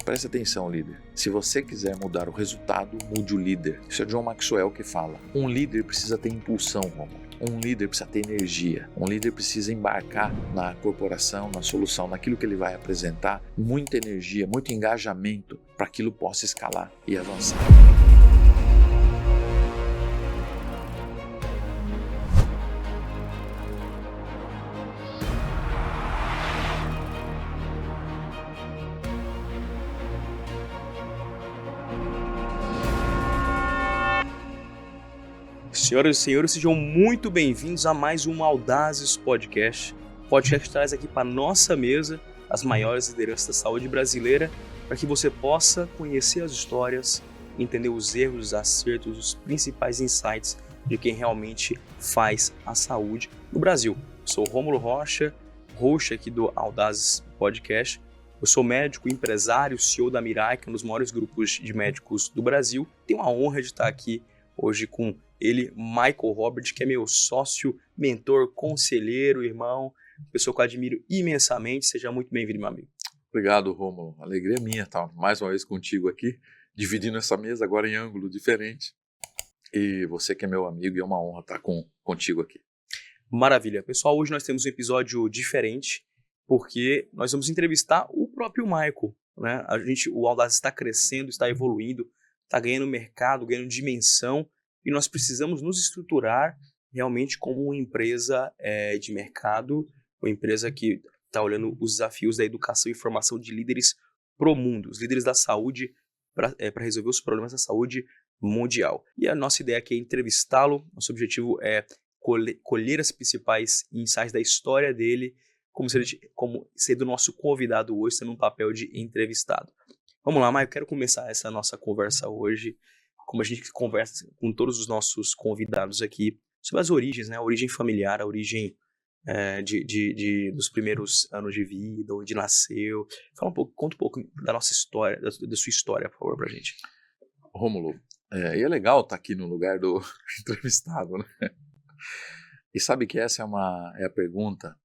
Preste atenção, líder. Se você quiser mudar o resultado, mude o líder. Isso é John Maxwell que fala. Um líder precisa ter impulsão, Romulo. Um líder precisa ter energia. Um líder precisa embarcar na corporação, na solução, naquilo que ele vai apresentar. Muita energia, muito engajamento para que aquilo possa escalar e avançar. Senhoras e senhores, sejam muito bem-vindos a mais um Audazes Podcast. O podcast traz aqui para nossa mesa as maiores lideranças da saúde brasileira para que você possa conhecer as histórias, entender os erros, os acertos, os principais insights de quem realmente faz a saúde no Brasil. Eu sou Rômulo Rocha, host aqui do Audazes Podcast. Eu sou médico, empresário, CEO da Mirai, que é um dos maiores grupos de médicos do Brasil. Tenho a honra de estar aqui hoje com ele, Michael Robert, que é meu sócio, mentor, conselheiro, irmão, pessoa que eu admiro imensamente. Seja muito bem-vindo, meu amigo. Obrigado, Rômulo. Alegria minha estar mais uma vez contigo aqui, dividindo essa mesa agora em ângulo diferente. E você que é meu amigo, e é uma honra estar contigo aqui. Maravilha. Pessoal, hoje nós temos um episódio diferente, porque nós vamos entrevistar o próprio Michael, né? O Audazes está crescendo, está evoluindo, está ganhando mercado, ganhando dimensão, e nós precisamos nos estruturar realmente como uma empresa de mercado, uma empresa que está olhando os desafios da educação e formação de líderes pro mundo, os líderes da saúde, para resolver os problemas da saúde mundial. E a nossa ideia aqui é entrevistá-lo, nosso objetivo é colher as principais insights da história dele, como sendo nosso convidado hoje, sendo um papel de entrevistado. Vamos lá, Maio, eu quero começar essa nossa conversa hoje, como a gente conversa com todos os nossos convidados aqui, sobre as origens, né? A origem familiar, a origem dos primeiros anos de vida, onde nasceu. Conta um pouco da nossa história, da sua história, por favor, pra gente. Rômulo, e é legal estar aqui no lugar do entrevistado, né? E sabe que essa é a pergunta,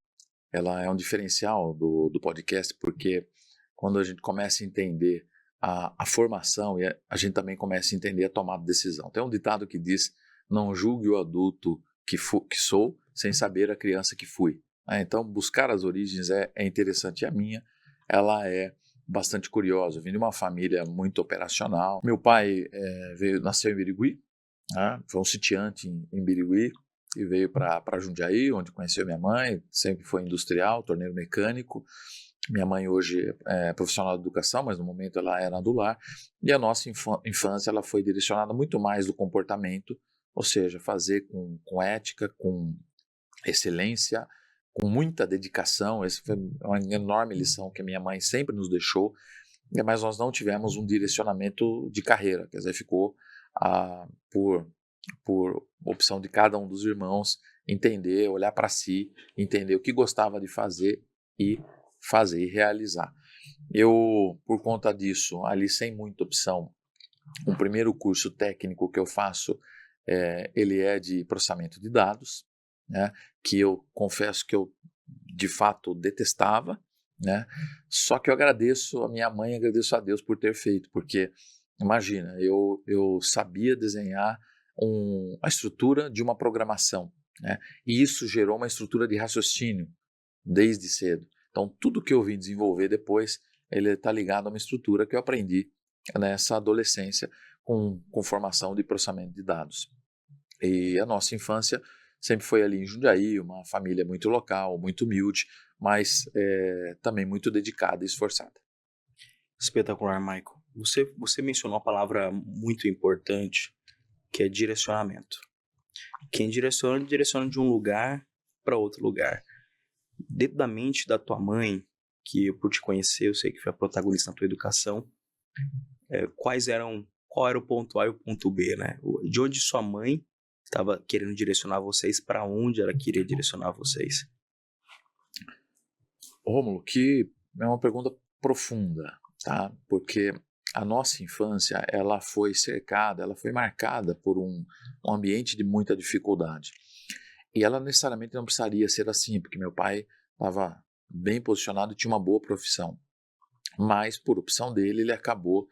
ela é um diferencial do podcast, porque quando a gente começa a entender a formação, e a gente também começa a entender a tomada de decisão. Tem um ditado que diz: não julgue o adulto que sou, sem saber a criança que fui. Então, buscar as origens é interessante. E a minha, ela é bastante curiosa. Eu vim de uma família muito operacional. Meu pai nasceu em Birigui, né? Foi um sitiante em Birigui, e veio para Jundiaí, onde conheceu minha mãe. Sempre foi industrial, torneiro mecânico. Minha mãe hoje é profissional de educação, mas no momento ela era do lar. E a nossa infância ela foi direcionada muito mais do comportamento, ou seja, fazer com ética, com excelência, com muita dedicação. Essa foi uma enorme lição que a minha mãe sempre nos deixou, mas nós não tivemos um direcionamento de carreira, quer dizer, ficou por opção de cada um dos irmãos entender, olhar para si, entender o que gostava de fazer e realizar. Eu, por conta disso, ali sem muita opção, o primeiro curso técnico que eu faço, ele é de processamento de dados, né, que eu confesso que eu, de fato, detestava, né, só que eu agradeço a minha mãe, agradeço a Deus por ter feito, porque, imagina, eu sabia desenhar a estrutura de uma programação, né, e isso gerou uma estrutura de raciocínio desde cedo. Então, tudo que eu vim desenvolver depois, ele está ligado a uma estrutura que eu aprendi nessa adolescência com formação de processamento de dados. E a nossa infância sempre foi ali em Jundiaí, uma família muito local, muito humilde, mas também muito dedicada e esforçada. Espetacular, Michael. Você mencionou uma palavra muito importante, que é direcionamento. Quem direciona de um lugar para outro lugar. Dentro da mente da tua mãe, que por te conhecer, eu sei que foi a protagonista na tua educação, qual era o ponto A e o ponto B, né? De onde sua mãe estava querendo direcionar vocês, para onde ela queria direcionar vocês? Rômulo, que é uma pergunta profunda, tá? Porque a nossa infância, ela foi marcada por um ambiente de muita dificuldade. E ela necessariamente não precisaria ser assim, porque meu pai estava bem posicionado e tinha uma boa profissão. mas por opção dele, ele acabou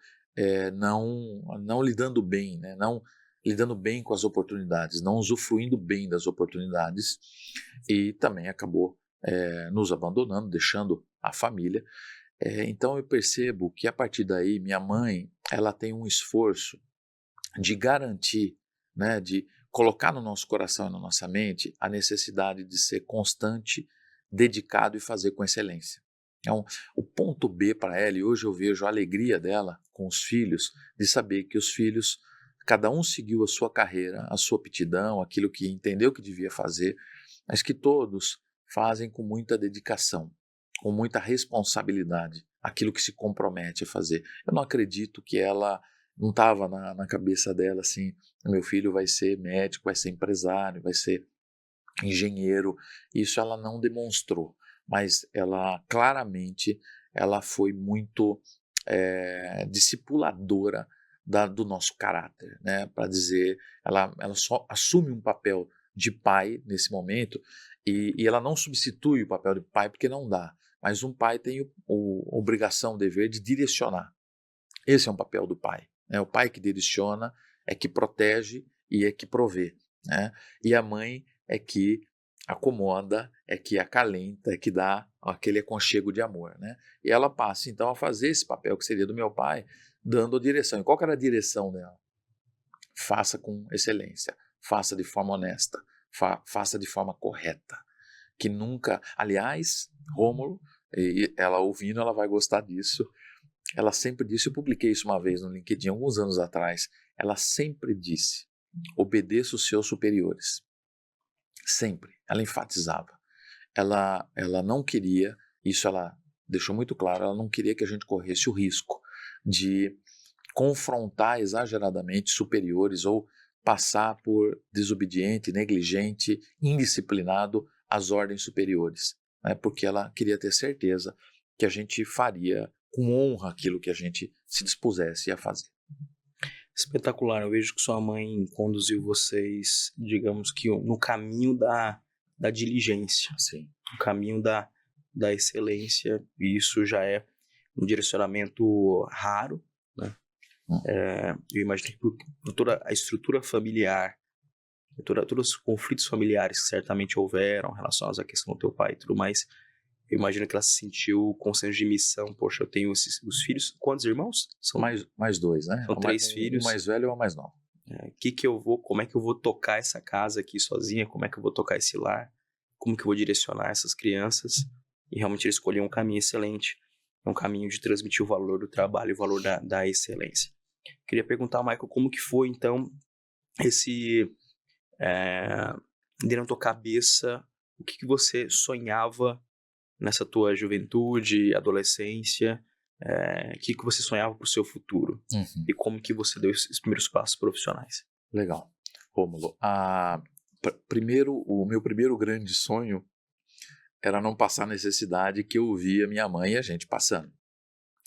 não lidando bem, né? Não lidando bem com as oportunidades, não usufruindo bem das oportunidades, e também acabou nos abandonando, deixando a família. Então eu percebo que a partir daí minha mãe, ela tem um esforço de garantir, né, de colocar no nosso coração e na nossa mente a necessidade de ser constante, dedicado e fazer com excelência. Então, o ponto B para ela, e hoje eu vejo a alegria dela com os filhos, de saber que os filhos, cada um seguiu a sua carreira, a sua aptidão, aquilo que entendeu que devia fazer, mas que todos fazem com muita dedicação, com muita responsabilidade, aquilo que se compromete a fazer. Eu não acredito que ela não estava na cabeça dela assim, meu filho vai ser médico, vai ser empresário, vai ser engenheiro. Isso ela não demonstrou, mas ela claramente ela foi muito discipuladora do nosso caráter, né? Para dizer, ela só assume um papel de pai nesse momento e ela não substitui o papel de pai porque não dá, mas um pai tem a obrigação, o dever de direcionar. Esse é um papel do pai, né? O pai que direciona, é que protege e é que provê, né? E a mãe é que acomoda, é que acalenta, é que dá aquele aconchego de amor, né? E ela passa então a fazer esse papel que seria do meu pai, dando a direção. E qual que era a direção dela? Faça com excelência, faça de forma honesta, faça de forma correta. Que nunca, aliás, Rômulo, e ela ouvindo, ela vai gostar disso. Ela sempre disse, eu publiquei isso uma vez no LinkedIn, alguns anos atrás, ela sempre disse, obedeça os seus superiores. Sempre. Ela enfatizava. Ela não queria, isso ela deixou muito claro, ela não queria que a gente corresse o risco de confrontar exageradamente superiores ou passar por desobediente, negligente, indisciplinado às ordens superiores, né? Porque ela queria ter certeza que a gente faria com honra aquilo que a gente se dispusesse a fazer. Espetacular, eu vejo que sua mãe conduziu vocês, digamos que no caminho da diligência, Sim. no caminho da excelência, e isso já é um direcionamento raro, né? Eu imagino que por toda a estrutura familiar, todos os conflitos familiares que certamente houveram relacionados à questão do teu pai e tudo mais, eu imagino que ela se sentiu com senso de missão. Poxa, eu tenho os filhos. Quantos irmãos? São mais dois, né? São 3 filhos. O mais velho é o mais novo. Como é que eu vou tocar essa casa aqui sozinha? Como é que eu vou tocar esse lar? Como que eu vou direcionar essas crianças? E realmente ele escolheu um caminho excelente. Um caminho de transmitir o valor do trabalho e o valor da excelência. Queria perguntar ao Michael como que foi, então, esse... dentro da tua cabeça, o que você sonhava nessa tua juventude, adolescência, o que você sonhava para o seu futuro? E como que você deu esses primeiros passos profissionais? Legal. Rômulo, primeiro, o meu primeiro grande sonho era não passar a necessidade que eu via minha mãe e a gente passando,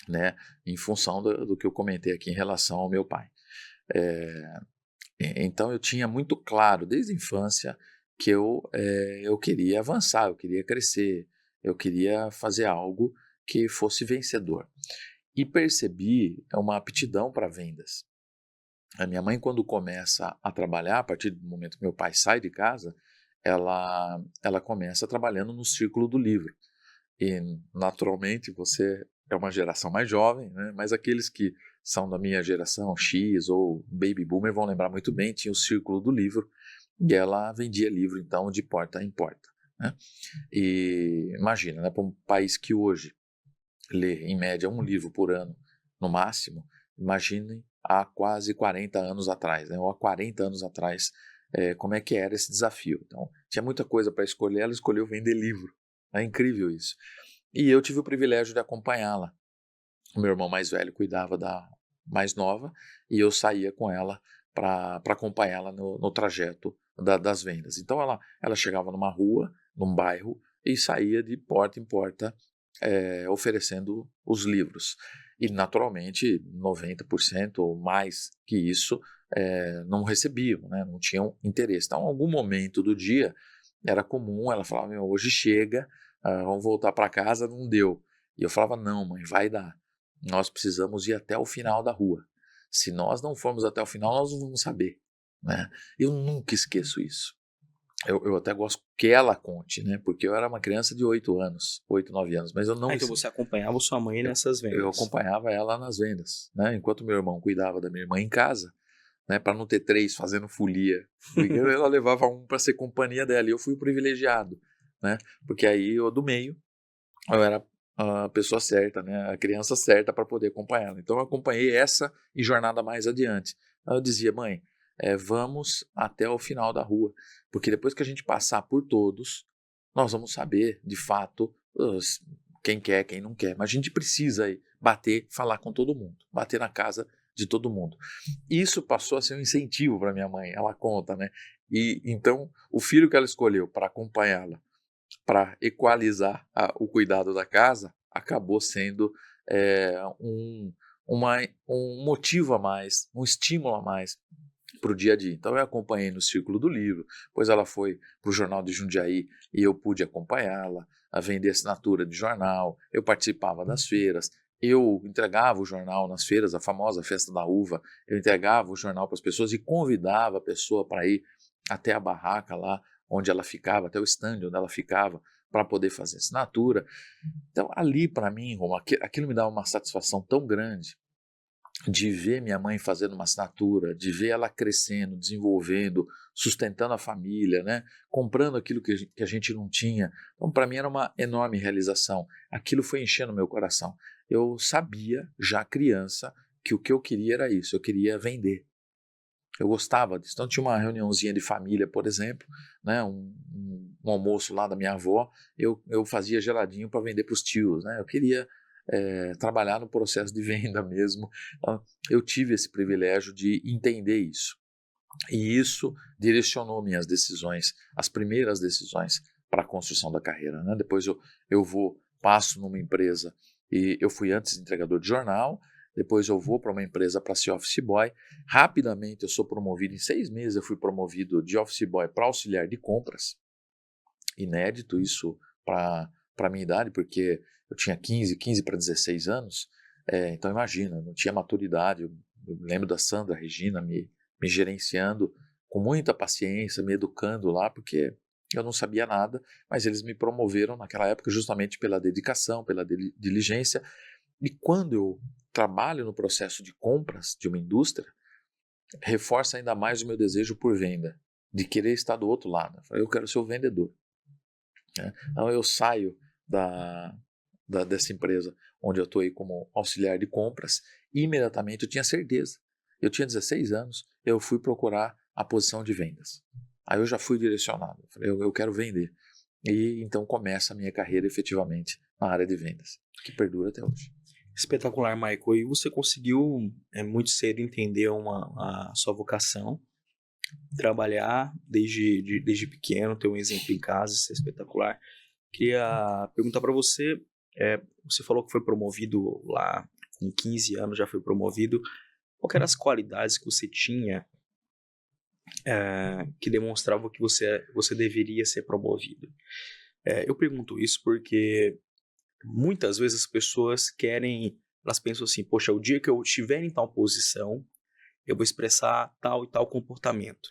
né? Em função do que eu comentei aqui em relação ao meu pai. Então eu tinha muito claro desde a infância que eu queria avançar, eu queria crescer, eu queria fazer algo que fosse vencedor. E percebi uma aptidão para vendas. A minha mãe, quando começa a trabalhar, a partir do momento que meu pai sai de casa, ela começa trabalhando no círculo do livro. E, naturalmente, você é uma geração mais jovem, né? Mas aqueles que são da minha geração X ou Baby Boomer vão lembrar muito bem, tinha o círculo do livro e ela vendia livro, então, de porta em porta, né? E imagina, né, para um país que hoje lê, em média, um livro por ano, no máximo, imaginem há quase 40 anos atrás, né, ou há 40 anos atrás, como é que era esse desafio. Então, tinha muita coisa para escolher, ela escolheu vender livro. É incrível isso. E eu tive o privilégio de acompanhá-la. O meu irmão mais velho cuidava da mais nova e eu saía com ela para acompanhá-la no trajeto das vendas. Então, ela chegava numa rua, num bairro, e saía de porta em porta oferecendo os livros. E, naturalmente, 90% ou mais que isso não recebiam, né? Não tinham interesse. Então, em algum momento do dia, era comum, ela falava, hoje chega, vamos voltar para casa, não deu. E eu falava, não, mãe, vai dar. nós precisamos ir até o final da rua. Se nós não formos até o final, nós não vamos saber, né? Eu nunca esqueço isso. Eu até gosto que ela conte, né? Porque eu era uma criança de 8 anos, 8, 9 anos, mas eu não... Então você acompanhava sua mãe nessas vendas. Eu acompanhava ela nas vendas, né? Enquanto meu irmão cuidava da minha irmã em casa, né? Para não ter 3 fazendo folia. Ela levava um para ser companhia dela e eu fui o privilegiado, né? Porque aí eu do meio, eu era a pessoa certa, né? A criança certa para poder acompanhá-la. Então eu acompanhei essa e jornada mais adiante. Aí eu dizia, mãe, vamos até o final da rua, porque depois que a gente passar por todos, nós vamos saber, de fato, quem quer, quem não quer. Mas a gente precisa bater, falar com todo mundo, bater na casa de todo mundo. Isso passou a ser um incentivo para minha mãe, ela conta, né? E então o filho que ela escolheu para acompanhá-la, para equalizar o cuidado da casa, acabou sendo um motivo a mais, um estímulo a mais para o dia a dia. Então eu acompanhei no Círculo do Livro, depois ela foi para o Jornal de Jundiaí e eu pude acompanhá-la, a vender assinatura de jornal, eu participava das feiras, eu entregava o jornal nas feiras, a famosa Festa da Uva, eu entregava o jornal para as pessoas e convidava a pessoa para ir até a barraca lá onde ela ficava, até o stand onde ela ficava, para poder fazer assinatura. Então ali para mim, Roma, aquilo me dava uma satisfação tão grande, de ver minha mãe fazendo uma assinatura, de ver ela crescendo, desenvolvendo, sustentando a família, né? Comprando aquilo que a gente não tinha. Então, para mim era uma enorme realização. Aquilo foi enchendo meu coração. Eu sabia, já criança, que o que eu queria era isso, eu queria vender. Eu gostava disso. Então tinha uma reuniãozinha de família, por exemplo, né? um almoço lá da minha avó, eu fazia geladinho para vender para os tios, né? Eu queria trabalhar no processo de venda mesmo. Então, eu tive esse privilégio de entender isso. E isso direcionou minhas decisões, as primeiras decisões para a construção da carreira, né? Depois passo numa empresa, e eu fui antes entregador de jornal, depois eu vou para uma empresa para ser office boy. Rapidamente eu sou promovido, em 6 meses eu fui promovido de office boy para auxiliar de compras. Inédito isso para a minha idade, porque eu tinha 15 para 16 anos, então imagina, não tinha maturidade. Eu lembro da Sandra Regina me gerenciando com muita paciência, me educando lá, porque eu não sabia nada, mas eles me promoveram naquela época justamente pela dedicação, pela diligência. E quando eu trabalho no processo de compras de uma indústria, reforça ainda mais o meu desejo por venda, de querer estar do outro lado. Eu quero ser o vendedor. Então eu saio dessa empresa onde eu estou aí como auxiliar de compras e imediatamente eu tinha certeza. Eu tinha 16 anos, eu fui procurar a posição de vendas. Aí eu já fui direcionado, eu quero vender. E então começa a minha carreira efetivamente na área de vendas, que perdura até hoje. Espetacular, Michael. E você conseguiu muito cedo entender a sua vocação, trabalhar desde pequeno, ter um exemplo em casa, isso é espetacular. Queria perguntar para você, você falou que foi promovido lá com 15 anos, já foi promovido. Quais eram as qualidades que você tinha que demonstravam que você deveria ser promovido? Eu pergunto isso porque muitas vezes as pessoas elas pensam assim, poxa, o dia que eu estiver em tal posição, eu vou expressar tal e tal comportamento.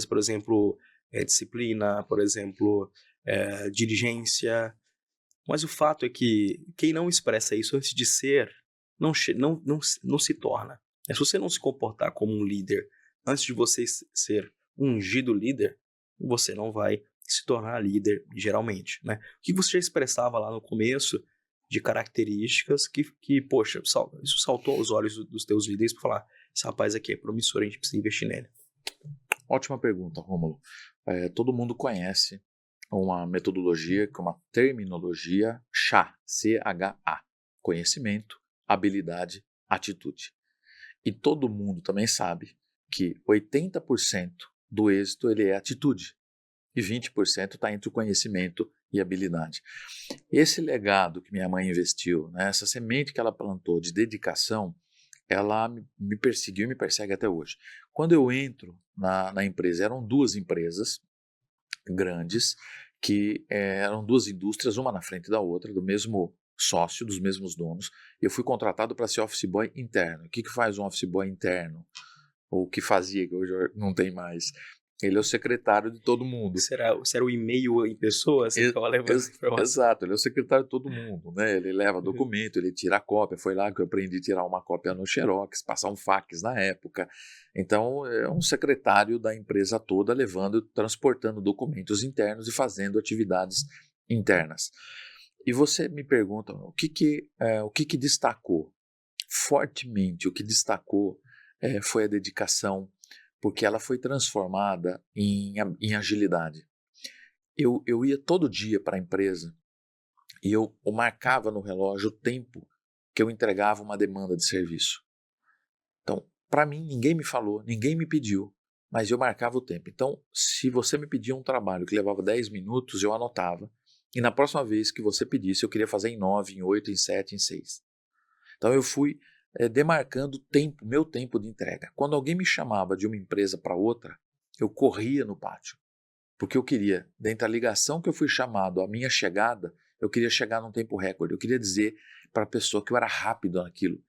Por exemplo, disciplina, por exemplo, diligência. Mas o fato é que quem não expressa isso antes de ser, não se torna. Se você não se comportar como um líder antes de você ser ungido líder, você não vai se tornar líder, geralmente, né? O que você já expressava lá no começo de características que poxa, isso saltou aos olhos dos teus líderes para falar, esse rapaz aqui é promissor, a gente precisa investir nele. Ótima pergunta, Rômulo. Todo mundo conhece uma metodologia, uma terminologia CHA, C-H-A, conhecimento, habilidade, atitude. E todo mundo também sabe que 80% do êxito ele é atitude e 20% está entre o conhecimento e habilidade. Esse legado que minha mãe investiu, né, essa semente que ela plantou de dedicação, ela me perseguiu e me persegue até hoje. Quando eu entro na empresa, eram 2 empresas grandes, que eram 2 indústrias, uma na frente da outra, do mesmo sócio dos mesmos donos. Eu fui contratado para ser office boy interno. O que faz um office boy interno? Ou o que fazia, que hoje não tem mais. Ele é o secretário de todo mundo. Será o e-mail em pessoa? Você ficava levando essa informação? Exato, ele é o secretário de todo mundo, né? Ele leva documento, ele tira a cópia. Foi lá que eu aprendi a tirar uma cópia no Xerox, passar um fax na época. Então, é um secretário da empresa toda levando, transportando documentos internos e fazendo atividades internas. E você me pergunta, o que destacou? Fortemente, o que destacou foi a dedicação, porque ela foi transformada em agilidade. Eu ia todo dia para a empresa e eu marcava no relógio o tempo que eu entregava uma demanda de serviço. Então, para mim, ninguém me falou, ninguém me pediu, mas eu marcava o tempo. Então, se você me pedia um trabalho que levava 10 minutos, eu anotava. E na próxima vez que você pedisse, eu queria fazer em 9, em 8, em 7, em 6. Então, eu fui demarcando meu tempo de entrega. Quando alguém me chamava de uma empresa para outra, eu corria no pátio, porque eu queria, dentro da ligação que eu fui chamado, a minha chegada, eu queria chegar num tempo recorde, eu queria dizer para a pessoa que eu era rápido naquilo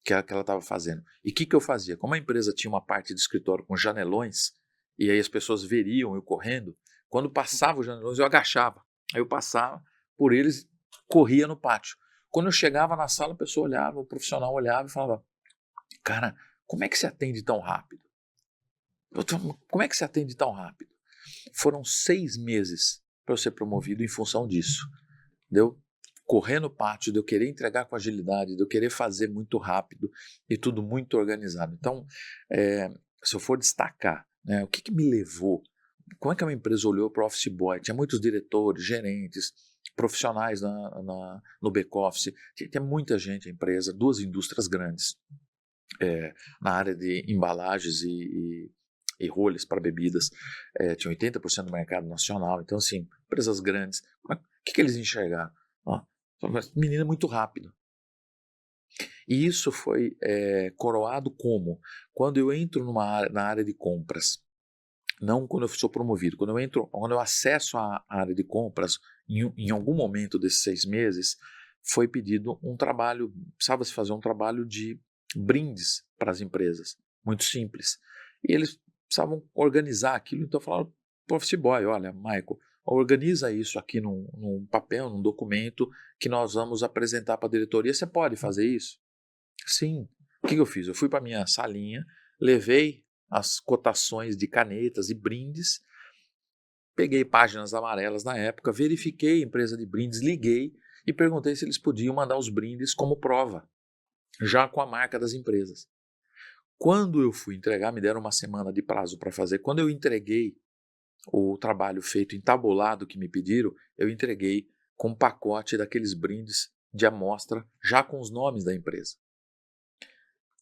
que ela estava fazendo. E o que eu fazia? Como a empresa tinha uma parte de escritório com janelões, e aí as pessoas veriam eu correndo, quando passava os janelões eu agachava, aí eu passava por eles, corria no pátio. Quando eu chegava na sala, a pessoa olhava, o profissional olhava e falava, cara, como é que você atende tão rápido? Como é que você atende tão rápido? Foram 6 meses para eu ser promovido em função disso. De eu correr no pátio, de eu querer entregar com agilidade, de eu querer fazer muito rápido e tudo muito organizado. Então, se eu for destacar, né, o que me levou, como é que uma empresa olhou para o office boy? Tinha muitos diretores, gerentes, profissionais no back-office, tinha muita gente na empresa, 2 indústrias grandes, na área de embalagens e rolhas para bebidas, tinha 80% do mercado nacional, então assim, empresas grandes, o que eles enxergaram? Menina muito rápido. E isso foi coroado como? Quando eu entro na área de compras, não quando eu sou promovido, quando eu acesso a área de compras, em algum momento desses 6 meses, foi pedido um trabalho, precisava-se fazer um trabalho de brindes para as empresas, muito simples. E eles precisavam organizar aquilo, então falaram para o office boy, olha, Michael, organiza isso aqui num papel, num documento que nós vamos apresentar para a diretoria, você pode fazer isso? Sim. O que eu fiz? Eu fui para a minha salinha, levei as cotações de canetas e brindes, peguei páginas amarelas na época, verifiquei a empresa de brindes, liguei e perguntei se eles podiam mandar os brindes como prova, já com a marca das empresas. Quando eu fui entregar, me deram uma semana de prazo para fazer, quando eu entreguei o trabalho feito em tabulado que me pediram, eu entreguei com um pacote daqueles brindes de amostra, já com os nomes da empresa.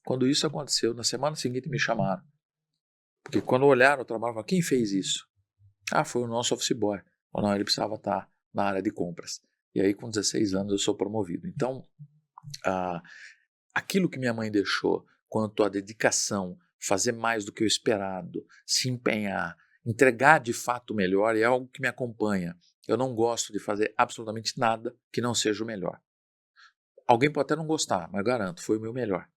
Quando isso aconteceu, na semana seguinte me chamaram. Porque quando olharam o trabalho, falaram, quem fez isso? Foi o nosso office boy. Ou não, ele precisava estar na área de compras. E aí com 16 anos eu sou promovido. Então, aquilo que minha mãe deixou, quanto à dedicação, fazer mais do que o esperado, se empenhar, entregar de fato o melhor, é algo que me acompanha. Eu não gosto de fazer absolutamente nada que não seja o melhor. Alguém pode até não gostar, mas garanto, foi o meu melhor.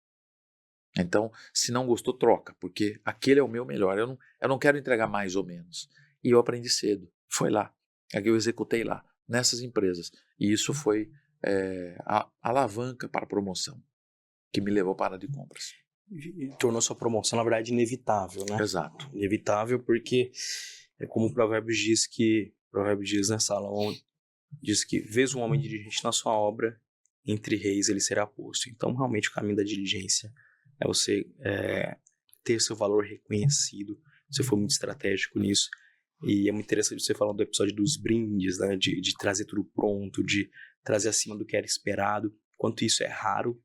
Então, se não gostou, troca, porque aquele é o meu melhor. Eu não quero entregar mais ou menos. E eu aprendi cedo. Foi lá. Eu executei lá, nessas empresas. E isso foi a alavanca para a promoção, que me levou para a área de compras. E tornou sua promoção, na verdade, inevitável, né? Exato. Inevitável porque é como o provérbio diz, né, Salomão, diz que vês um homem diligente na sua obra, entre reis ele será posto. Então, realmente, o caminho da diligência é você ter seu valor reconhecido. Você foi muito estratégico nisso. E é muito interessante você falando do episódio dos brindes, né? De trazer tudo pronto, de trazer acima do que era esperado. Quanto isso é raro.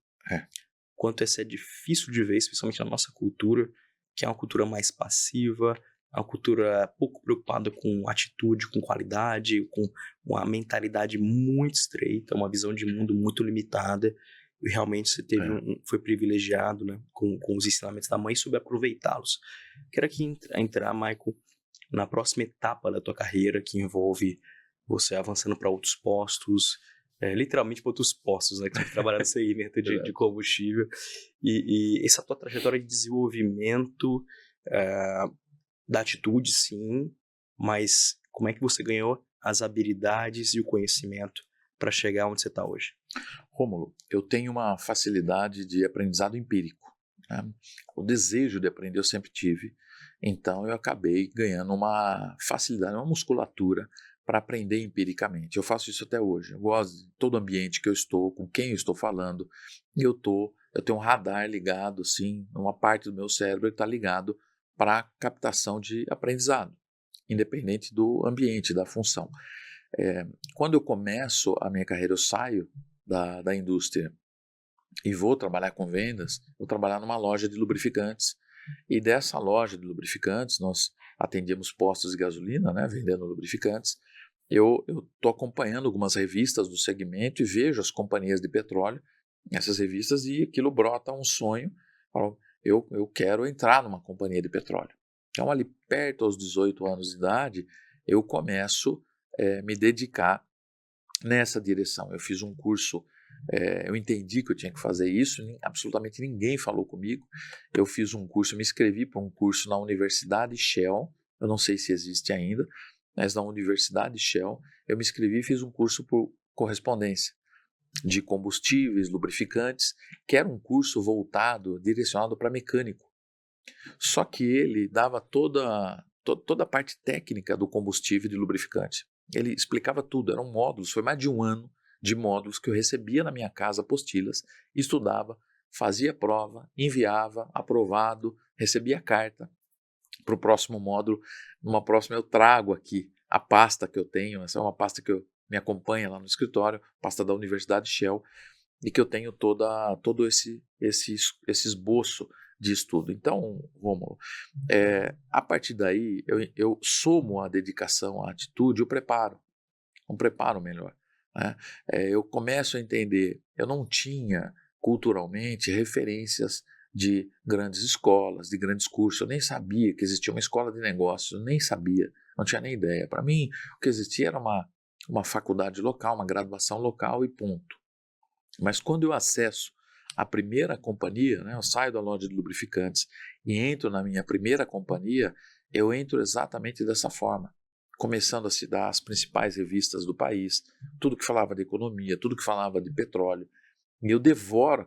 Quanto isso é difícil de ver, especialmente na nossa cultura, que é uma cultura mais passiva, uma cultura pouco preocupada com atitude, com qualidade, com uma mentalidade muito estreita, uma visão de mundo muito limitada. E realmente você foi privilegiado, né, com os ensinamentos da mãe e soube aproveitá-los. Quero aqui entrar, Michael, na próxima etapa da tua carreira, que envolve você avançando para outros postos, literalmente para outros postos, né? Que você trabalhar no segmento de combustível. E essa tua trajetória de desenvolvimento da atitude, sim, mas como é que você ganhou as habilidades e o conhecimento para chegar onde você está hoje? Rômulo, eu tenho uma facilidade de aprendizado empírico, né? O desejo de aprender eu sempre tive, então eu acabei ganhando uma facilidade, uma musculatura para aprender empiricamente. Eu faço isso até hoje. Eu gosto de todo ambiente que eu estou, com quem eu estou falando, e eu tenho um radar ligado, sim, uma parte do meu cérebro está ligado para a captação de aprendizado, independente do ambiente, da função. Quando eu começo a minha carreira, eu saio da indústria e vou trabalhar com vendas, vou trabalhar numa loja de lubrificantes. E dessa loja de lubrificantes, nós atendíamos postos de gasolina, né, vendendo lubrificantes. Eu estou acompanhando algumas revistas do segmento e vejo as companhias de petróleo, essas revistas, e aquilo brota um sonho. Eu quero entrar numa companhia de petróleo. Então, ali perto aos 18 anos de idade, eu começo a me dedicar nessa direção. Eu fiz um curso, eu entendi que eu tinha que fazer isso, absolutamente ninguém falou comigo. Eu fiz um curso, me inscrevi para um curso na Universidade Shell, eu não sei se existe ainda, mas na Universidade Shell, eu me inscrevi e fiz um curso por correspondência de combustíveis, lubrificantes, que era um curso voltado, direcionado para mecânico. Só que ele dava toda a parte técnica do combustível e de lubrificante. Ele explicava tudo, eram módulos, foi mais de um ano de módulos que eu recebia na minha casa, apostilas, estudava, fazia prova, enviava, aprovado, recebia carta para o próximo módulo. Numa próxima eu trago aqui a pasta que eu tenho, essa é uma pasta que me acompanha lá no escritório, pasta da Universidade Shell, e que eu tenho todo esse esboço de estudo. Então, Rômulo, a partir daí eu somo a dedicação, a atitude, o preparo, um preparo melhor, né? Eu começo a entender, eu não tinha culturalmente referências de grandes escolas, de grandes cursos, eu nem sabia que existia uma escola de negócios, eu nem sabia, não tinha nem ideia. Para mim, o que existia era uma faculdade local, uma graduação local e ponto. Mas quando eu acesso a primeira companhia, né, eu saio da loja de lubrificantes e entro na minha primeira companhia, eu entro exatamente dessa forma, começando a se dar as principais revistas do país, tudo que falava de economia, tudo que falava de petróleo, e eu devoro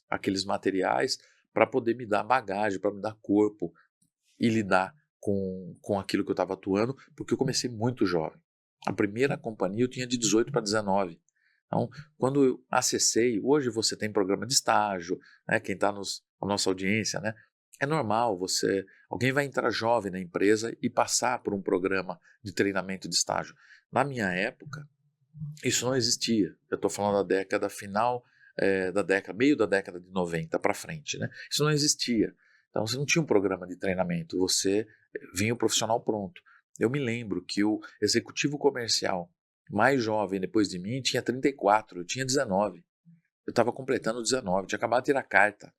aqueles materiais para poder me dar bagagem, para me dar corpo e lidar com aquilo que eu estava atuando, porque eu comecei muito jovem. A primeira companhia eu tinha de 18 para 19. Então, quando eu acessei, hoje você tem programa de estágio, né, quem está na nossa audiência, né, é normal alguém vai entrar jovem na empresa e passar por um programa de treinamento de estágio. Na minha época, isso não existia. Eu estou falando da década final, meio da década de 90 para frente, né? Isso não existia. Então você não tinha um programa de treinamento, você vinha o profissional pronto. Eu me lembro que o executivo comercial mais jovem depois de mim tinha 34, eu tinha 19. Eu estava completando 19, tinha acabado de tirar carta.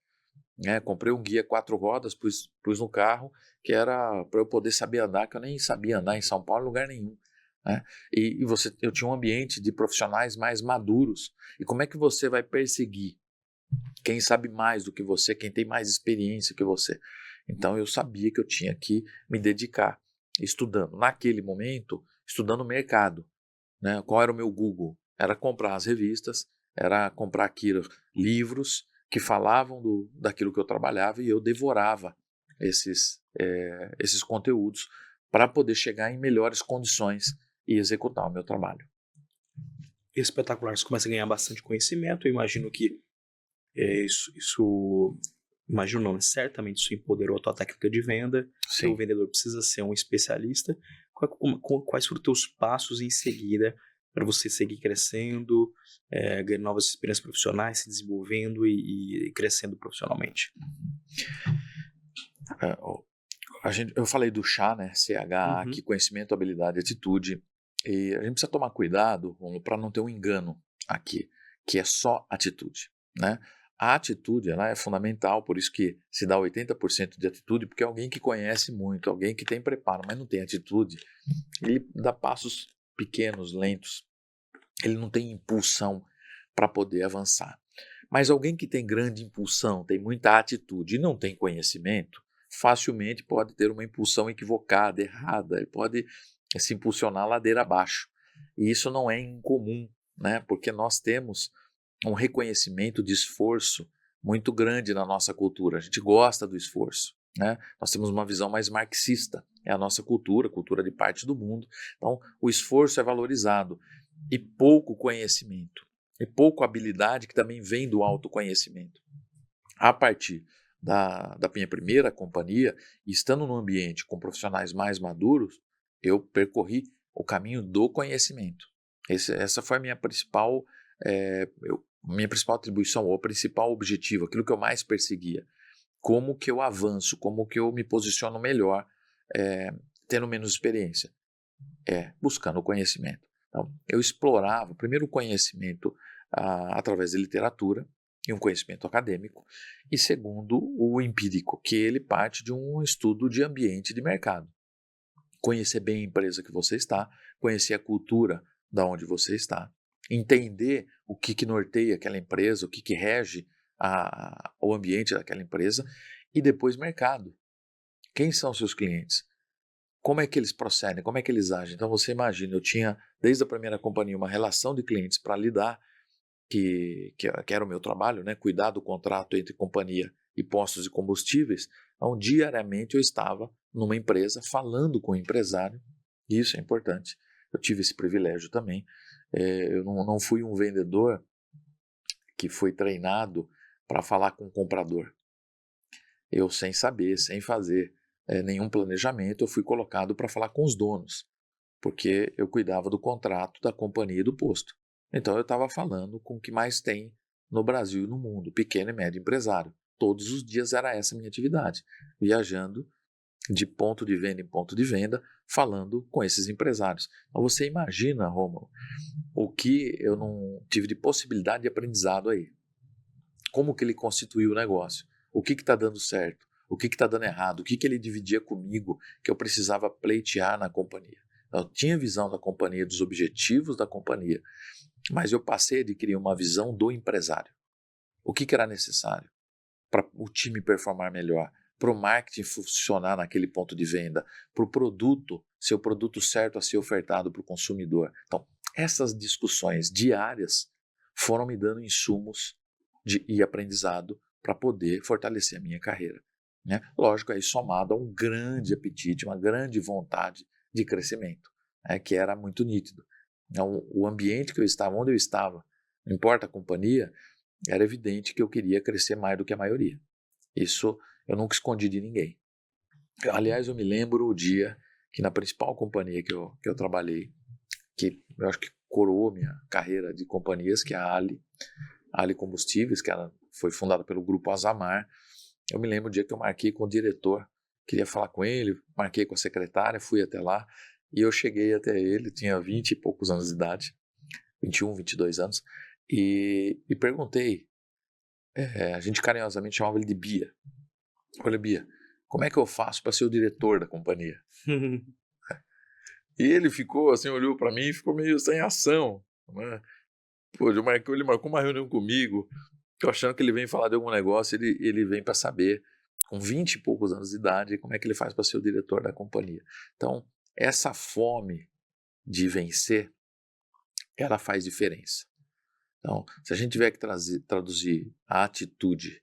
Né? Comprei um guia 4 rodas, pus no carro, que era para eu poder saber andar, que eu nem sabia andar em São Paulo em lugar nenhum. Né? Eu tinha um ambiente de profissionais mais maduros. E como é que você vai perseguir quem sabe mais do que você, quem tem mais experiência que você? Então eu sabia que eu tinha que me dedicar estudando. Naquele momento, estudando o mercado. Né? Qual era o meu Google? Era comprar as revistas, era comprar livros que falavam daquilo que eu trabalhava e eu devorava esses conteúdos para poder chegar em melhores condições e executar o meu trabalho. Espetacular, você começa a ganhar bastante conhecimento, eu imagino que imagino não, certamente isso empoderou a tua técnica de venda, que o vendedor precisa ser um especialista. Quais foram os teus passos em seguida para você seguir crescendo, ganhando novas experiências profissionais, se desenvolvendo e crescendo profissionalmente? Eu falei do CHA, né? CH, que conhecimento, habilidade, atitude. E a gente precisa tomar cuidado para não ter um engano aqui, que é só atitude, né? A atitude ela é fundamental, por isso que se dá 80% de atitude, porque é alguém que conhece muito, alguém que tem preparo, mas não tem atitude, ele dá passos pequenos, lentos. ele não tem impulsão para poder avançar. Mas alguém que tem grande impulsão, tem muita atitude e não tem conhecimento, facilmente pode ter uma impulsão equivocada, errada, ele pode se impulsionar ladeira abaixo. E isso não é incomum, né? Porque nós temos um reconhecimento de esforço muito grande na nossa cultura. A gente gosta do esforço, né? Nós temos uma visão mais marxista, é a nossa cultura, cultura de parte do mundo. Então, o esforço é valorizado e pouco conhecimento, e pouco habilidade que também vem do autoconhecimento. A partir da minha primeira companhia, estando num ambiente com profissionais mais maduros, eu percorri o caminho do conhecimento. Essa foi a minha principal atribuição, ou o principal objetivo, aquilo que eu mais perseguia. Como que eu avanço, como que eu me posiciono melhor, tendo menos experiência? Buscando o conhecimento. Então, eu explorava primeiro o conhecimento através da literatura, e um conhecimento acadêmico, e segundo, o empírico, que ele parte de um estudo de ambiente de mercado. Conhecer bem a empresa que você está, conhecer a cultura da onde você está, entender o que norteia aquela empresa, o que rege o ambiente daquela empresa, e depois mercado. Quem são seus clientes? Como é que eles procedem? Como é que eles agem? Então você imagina, eu tinha desde a primeira companhia uma relação de clientes para lidar, que era o meu trabalho, né? Cuidar do contrato entre companhia e postos de combustíveis. Então, diariamente eu estava numa empresa falando com o empresário, e isso é importante. Eu tive esse privilégio também. Eu não fui um vendedor que foi treinado para falar com o comprador. Eu, sem saber, sem fazer nenhum planejamento, eu fui colocado para falar com os donos, porque eu cuidava do contrato da companhia e do posto. Então eu estava falando com o que mais tem no Brasil e no mundo, pequeno e médio empresário. Todos os dias era essa a minha atividade, viajando de ponto de venda em ponto de venda, falando com esses empresários. Então você imagina, Rômulo, o que eu não tive de possibilidade de aprendizado aí. Como que ele constituiu o negócio? O que está dando certo? O que está dando errado? O que ele dividia comigo que eu precisava pleitear na companhia? Eu tinha visão da companhia, dos objetivos da companhia, mas eu passei a adquirir uma visão do empresário. O que era necessário para o time performar melhor, para o marketing funcionar naquele ponto de venda, para o produto ser o produto certo a ser ofertado para o consumidor. Então, essas discussões diárias foram me dando insumos e aprendizado para poder fortalecer a minha carreira. Né? Lógico, aí somado a um grande apetite, uma grande vontade de crescimento, que era muito nítido. Então, o ambiente que eu estava, onde eu estava, não importa a companhia, era evidente que eu queria crescer mais do que a maioria. Isso eu nunca escondi de ninguém. Aliás, eu me lembro o dia que na principal companhia que eu trabalhei, que eu acho que coroou minha carreira de companhias, que é a Ali Combustíveis, que foi fundada pelo Grupo Azamar. Eu me lembro o dia que eu marquei com o diretor, queria falar com ele, marquei com a secretária, fui até lá, e eu cheguei até ele, tinha 20 e poucos anos de idade, 21, 22 anos, e perguntei, a gente carinhosamente chamava ele de Bia. Eu falei, Bia, como é que eu faço para ser o diretor da companhia? E ele ficou assim, olhou para mim e ficou meio sem ação, né? Pô, ele marcou uma reunião comigo, eu achando que ele vem falar de algum negócio, ele vem para saber, com 20 e poucos anos de idade, como é que ele faz para ser o diretor da companhia. Então, essa fome de vencer, ela faz diferença. Então, se a gente tiver que traduzir a atitude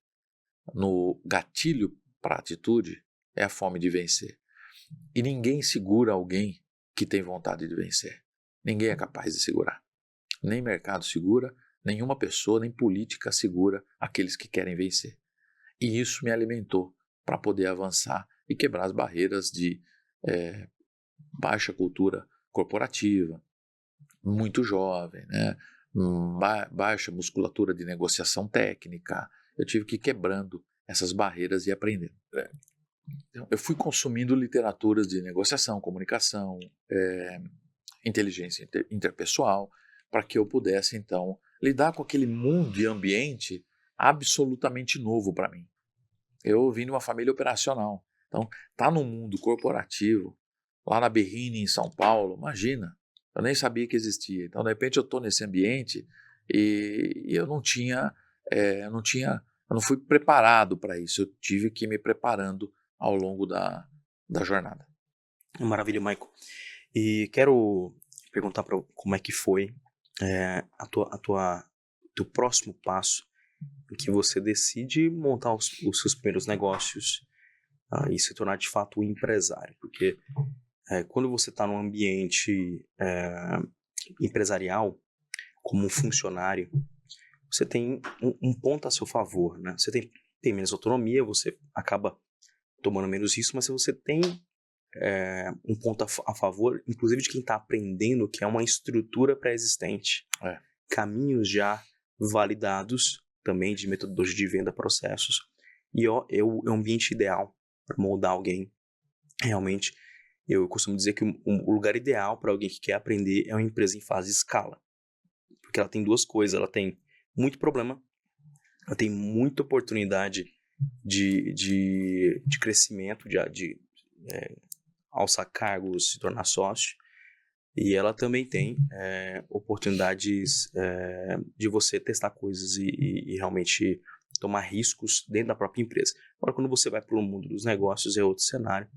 no gatilho para a atitude, é a fome de vencer. E ninguém segura alguém que tem vontade de vencer. Ninguém é capaz de segurar. Nem mercado segura, nenhuma pessoa, nem política segura aqueles que querem vencer. E isso me alimentou para poder avançar e quebrar as barreiras de baixa cultura corporativa, muito jovem, né? Baixa musculatura de negociação técnica. Eu tive que ir quebrando essas barreiras e aprendendo. Eu fui consumindo literaturas de negociação, comunicação, inteligência interpessoal, para que eu pudesse, então, lidar com aquele mundo e ambiente absolutamente novo para mim. Eu vim de uma família operacional. Então, tá no mundo corporativo, lá na Berrini, em São Paulo, imagina, Eu nem sabia que existia. Então, de repente, eu estou nesse ambiente e eu não fui preparado para isso. Eu tive que ir me preparando ao longo da jornada. Maravilha, Michael. E quero perguntar como é que foi teu próximo passo em que você decide montar os seus primeiros negócios e se tornar de fato um empresário. Porque quando você está num ambiente empresarial, como um funcionário, você tem um ponto a seu favor, né? Você tem menos autonomia, você acaba tomando menos risco, mas você tem um ponto a favor, inclusive de quem está aprendendo, que é uma estrutura pré-existente. Caminhos já validados, também de metodologia de venda, processos. E é o ambiente ideal para moldar alguém. Realmente, eu costumo dizer que o lugar ideal para alguém que quer aprender é uma empresa em fase de escala. Porque ela tem duas coisas, ela tem muito problema, ela tem muita oportunidade de crescimento, de alçar cargos, se tornar sócio, e ela também tem oportunidades de você testar coisas e realmente tomar riscos dentro da própria empresa. Agora, quando você vai para o mundo dos negócios, é outro cenário,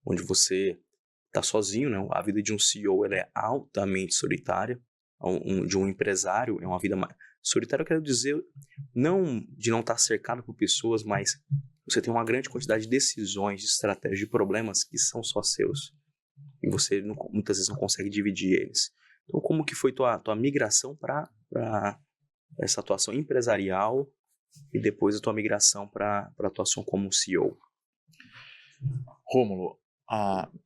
onde você está sozinho, né? A vida de um CEO ela é altamente solitária, de um empresário é uma vida mais solitária. Eu quero dizer, não de não estar cercado por pessoas, mas você tem uma grande quantidade de decisões, de estratégias, de problemas que são só seus. E você muitas vezes não consegue dividir eles. Então, como que foi tua migração para essa atuação empresarial e depois a tua migração para a atuação como CEO? Rômulo,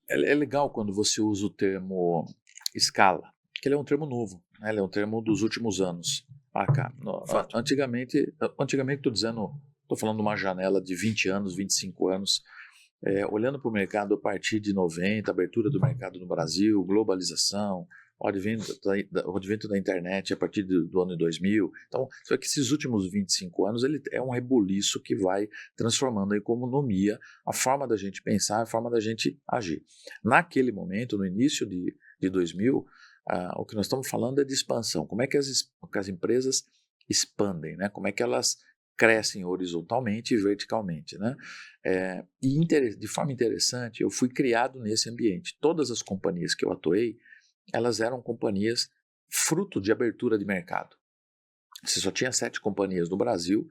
é legal quando você usa o termo escala, porque ele é um termo novo, né? Ele é um termo dos últimos anos. Antigamente, estou falando de uma janela de 20 anos, 25 anos, olhando para o mercado a partir de 90, abertura do mercado no Brasil, globalização, o advento da internet a partir do ano 2000. Então, só que esses últimos 25 anos ele é um rebuliço que vai transformando a economia, a forma da gente pensar, a forma da gente agir. Naquele momento, no início de 2000, o que nós estamos falando é de expansão. Como é que as empresas expandem, né? Como é que elas crescem horizontalmente e verticalmente, né? E de forma interessante, eu fui criado nesse ambiente. Todas as companhias que eu atuei, elas eram companhias fruto de abertura de mercado. Você só tinha 7 companhias no Brasil,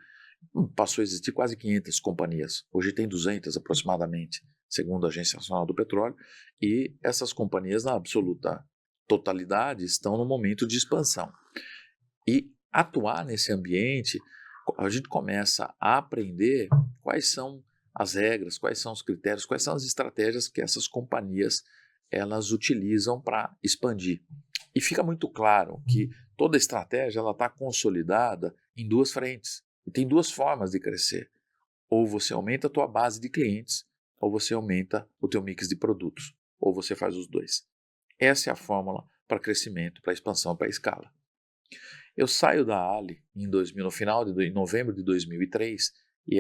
passou a existir quase 500 companhias. Hoje tem 200 aproximadamente, segundo a Agência Nacional do Petróleo, e essas companhias, na absoluta totalidade, estão no momento de expansão. E atuar nesse ambiente, a gente começa a aprender quais são as regras, quais são os critérios, quais são as estratégias que essas companhias elas utilizam para expandir. E fica muito claro que toda estratégia está consolidada em 2 frentes. E tem 2 formas de crescer. Ou você aumenta a tua base de clientes, ou você aumenta o teu mix de produtos. Ou você faz os 2. Essa é a fórmula para crescimento, para expansão, para escala. Eu saio da Ali no final em novembro de 2003 e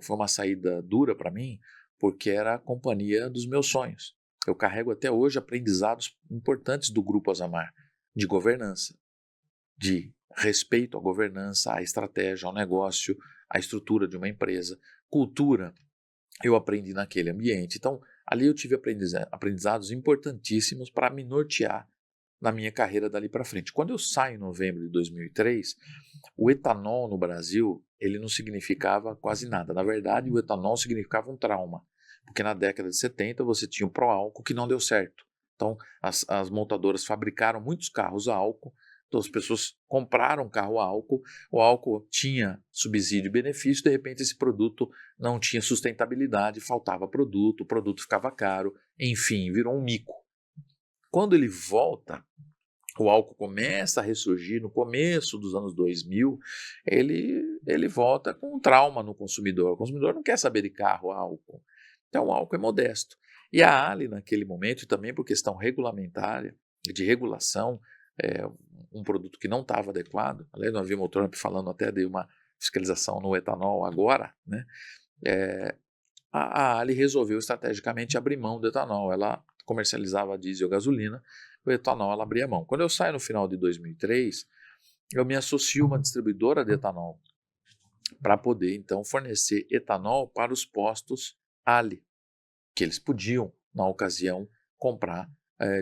foi uma saída dura para mim, porque era a companhia dos meus sonhos. Eu carrego até hoje aprendizados importantes do Grupo Azamar, de governança, de respeito à governança, à estratégia, ao negócio, à estrutura de uma empresa, cultura. Eu aprendi naquele ambiente. Então, ali eu tive aprendizados importantíssimos para me nortear na minha carreira dali para frente. Quando eu saio em novembro de 2003, o etanol no Brasil ele não significava quase nada. Na verdade, o etanol significava um trauma, porque na década de 70 você tinha o pró-álcool que não deu certo. Então, as montadoras fabricaram muitos carros a álcool, então as pessoas compraram carro a álcool, o álcool tinha subsídio e benefício, de repente esse produto não tinha sustentabilidade, faltava produto, o produto ficava caro, enfim, virou um mico. Quando ele volta, o álcool começa a ressurgir no começo dos anos 2000, ele volta com um trauma no consumidor. O consumidor não quer saber de carro a álcool. Então o álcool é modesto. E a Ali, naquele momento, e também por questão regulamentar, de regulação, um produto que não estava adequado, aliás, nós vimos o Trump falando até de uma fiscalização no etanol agora, né? A Ali resolveu estrategicamente abrir mão do etanol. Ela comercializava diesel e gasolina o etanol ela abria mão. Quando eu saio no final de 2003, eu me associo a uma distribuidora de etanol para poder, então, fornecer etanol para os postos Ali, que eles podiam, na ocasião, comprar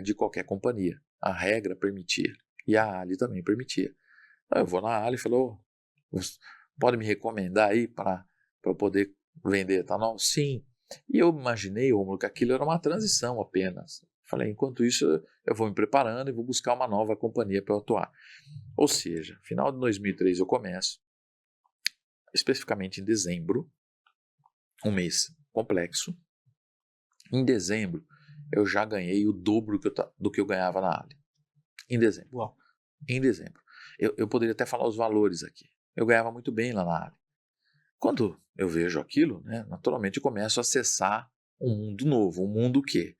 de qualquer companhia. A regra permitia. E a Ali também permitia. Então, eu vou na Ali e falo, pode me recomendar aí para eu poder vender etanol? Sim. E eu imaginei, Rômulo, que aquilo era uma transição apenas. Falei, enquanto isso, eu vou me preparando e vou buscar uma nova companhia para eu atuar. Ou seja, final de 2003 eu começo, especificamente em dezembro, um mês complexo. Em dezembro, eu já ganhei o dobro do que eu ganhava na Ali. Em dezembro. Uau. Em dezembro. Eu poderia até falar os valores aqui. Eu ganhava muito bem lá na Ali. Quando eu vejo aquilo, né, naturalmente eu começo a acessar um mundo novo. Um mundo que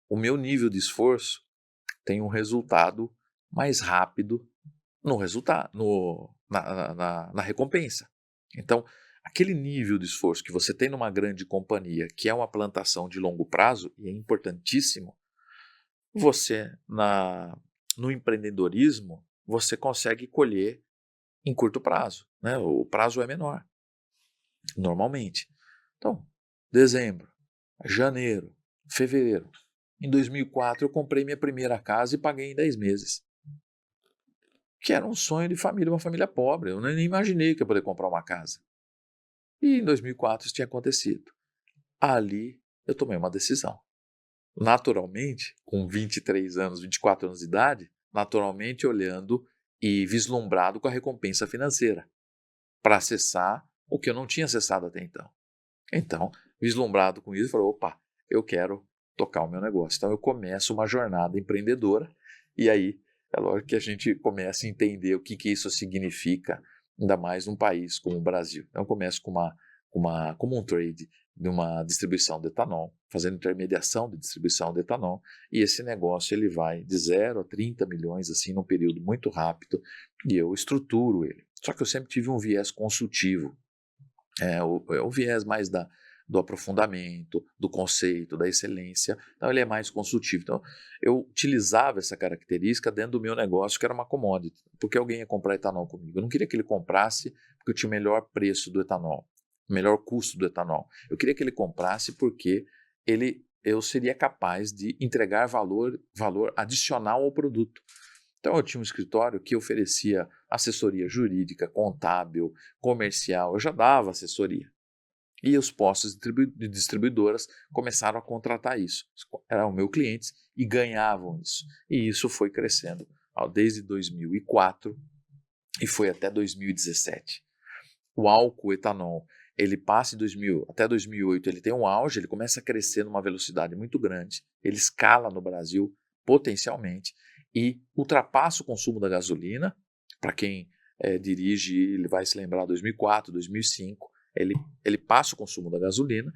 o meu nível de esforço tem um resultado mais rápido no resultado, na recompensa. Então, aquele nível de esforço que você tem numa grande companhia, que é uma plantação de longo prazo, e é importantíssimo, você, no empreendedorismo, você consegue colher em curto prazo. Né? O prazo é menor, normalmente. Então, dezembro, janeiro, fevereiro. Em 2004, eu comprei minha primeira casa e paguei em 10 meses. Que era um sonho de família, uma família pobre. Eu nem imaginei que eu ia poder comprar uma casa. E em 2004 isso tinha acontecido. Ali eu tomei uma decisão. Naturalmente, com 23 anos, 24 anos de idade, naturalmente olhando e vislumbrado com a recompensa financeira, para acessar o que eu não tinha acessado até então. Então, vislumbrado com isso, eu falei, opa, eu quero tocar o meu negócio. Então eu começo uma jornada empreendedora e aí é lógico que a gente começa a entender o que isso significa, ainda mais num país como o Brasil. Então eu começo como um trade de uma distribuição de etanol, fazendo intermediação de distribuição de etanol, e esse negócio ele vai de 0 a 30 milhões assim num período muito rápido, e eu estruturo ele. Só que eu sempre tive um viés consultivo, o viés mais do aprofundamento, do conceito, da excelência. Então, ele é mais consultivo. Então, eu utilizava essa característica dentro do meu negócio, que era uma commodity, porque alguém ia comprar etanol comigo. Eu não queria que ele comprasse porque eu tinha o melhor preço do etanol, o melhor custo do etanol. Eu queria que ele comprasse porque eu seria capaz de entregar valor adicional ao produto. Então, eu tinha um escritório que oferecia assessoria jurídica, contábil, comercial, eu já dava assessoria. E os postos de distribuidoras começaram a contratar isso. Eram meus clientes e ganhavam isso. E isso foi crescendo desde 2004 e foi até 2017. O álcool etanol, ele passa até 2008, ele tem um auge, ele começa a crescer numa velocidade muito grande, ele escala no Brasil potencialmente e ultrapassa o consumo da gasolina. Para quem dirige, ele vai se lembrar 2004, 2005, ele passa o consumo da gasolina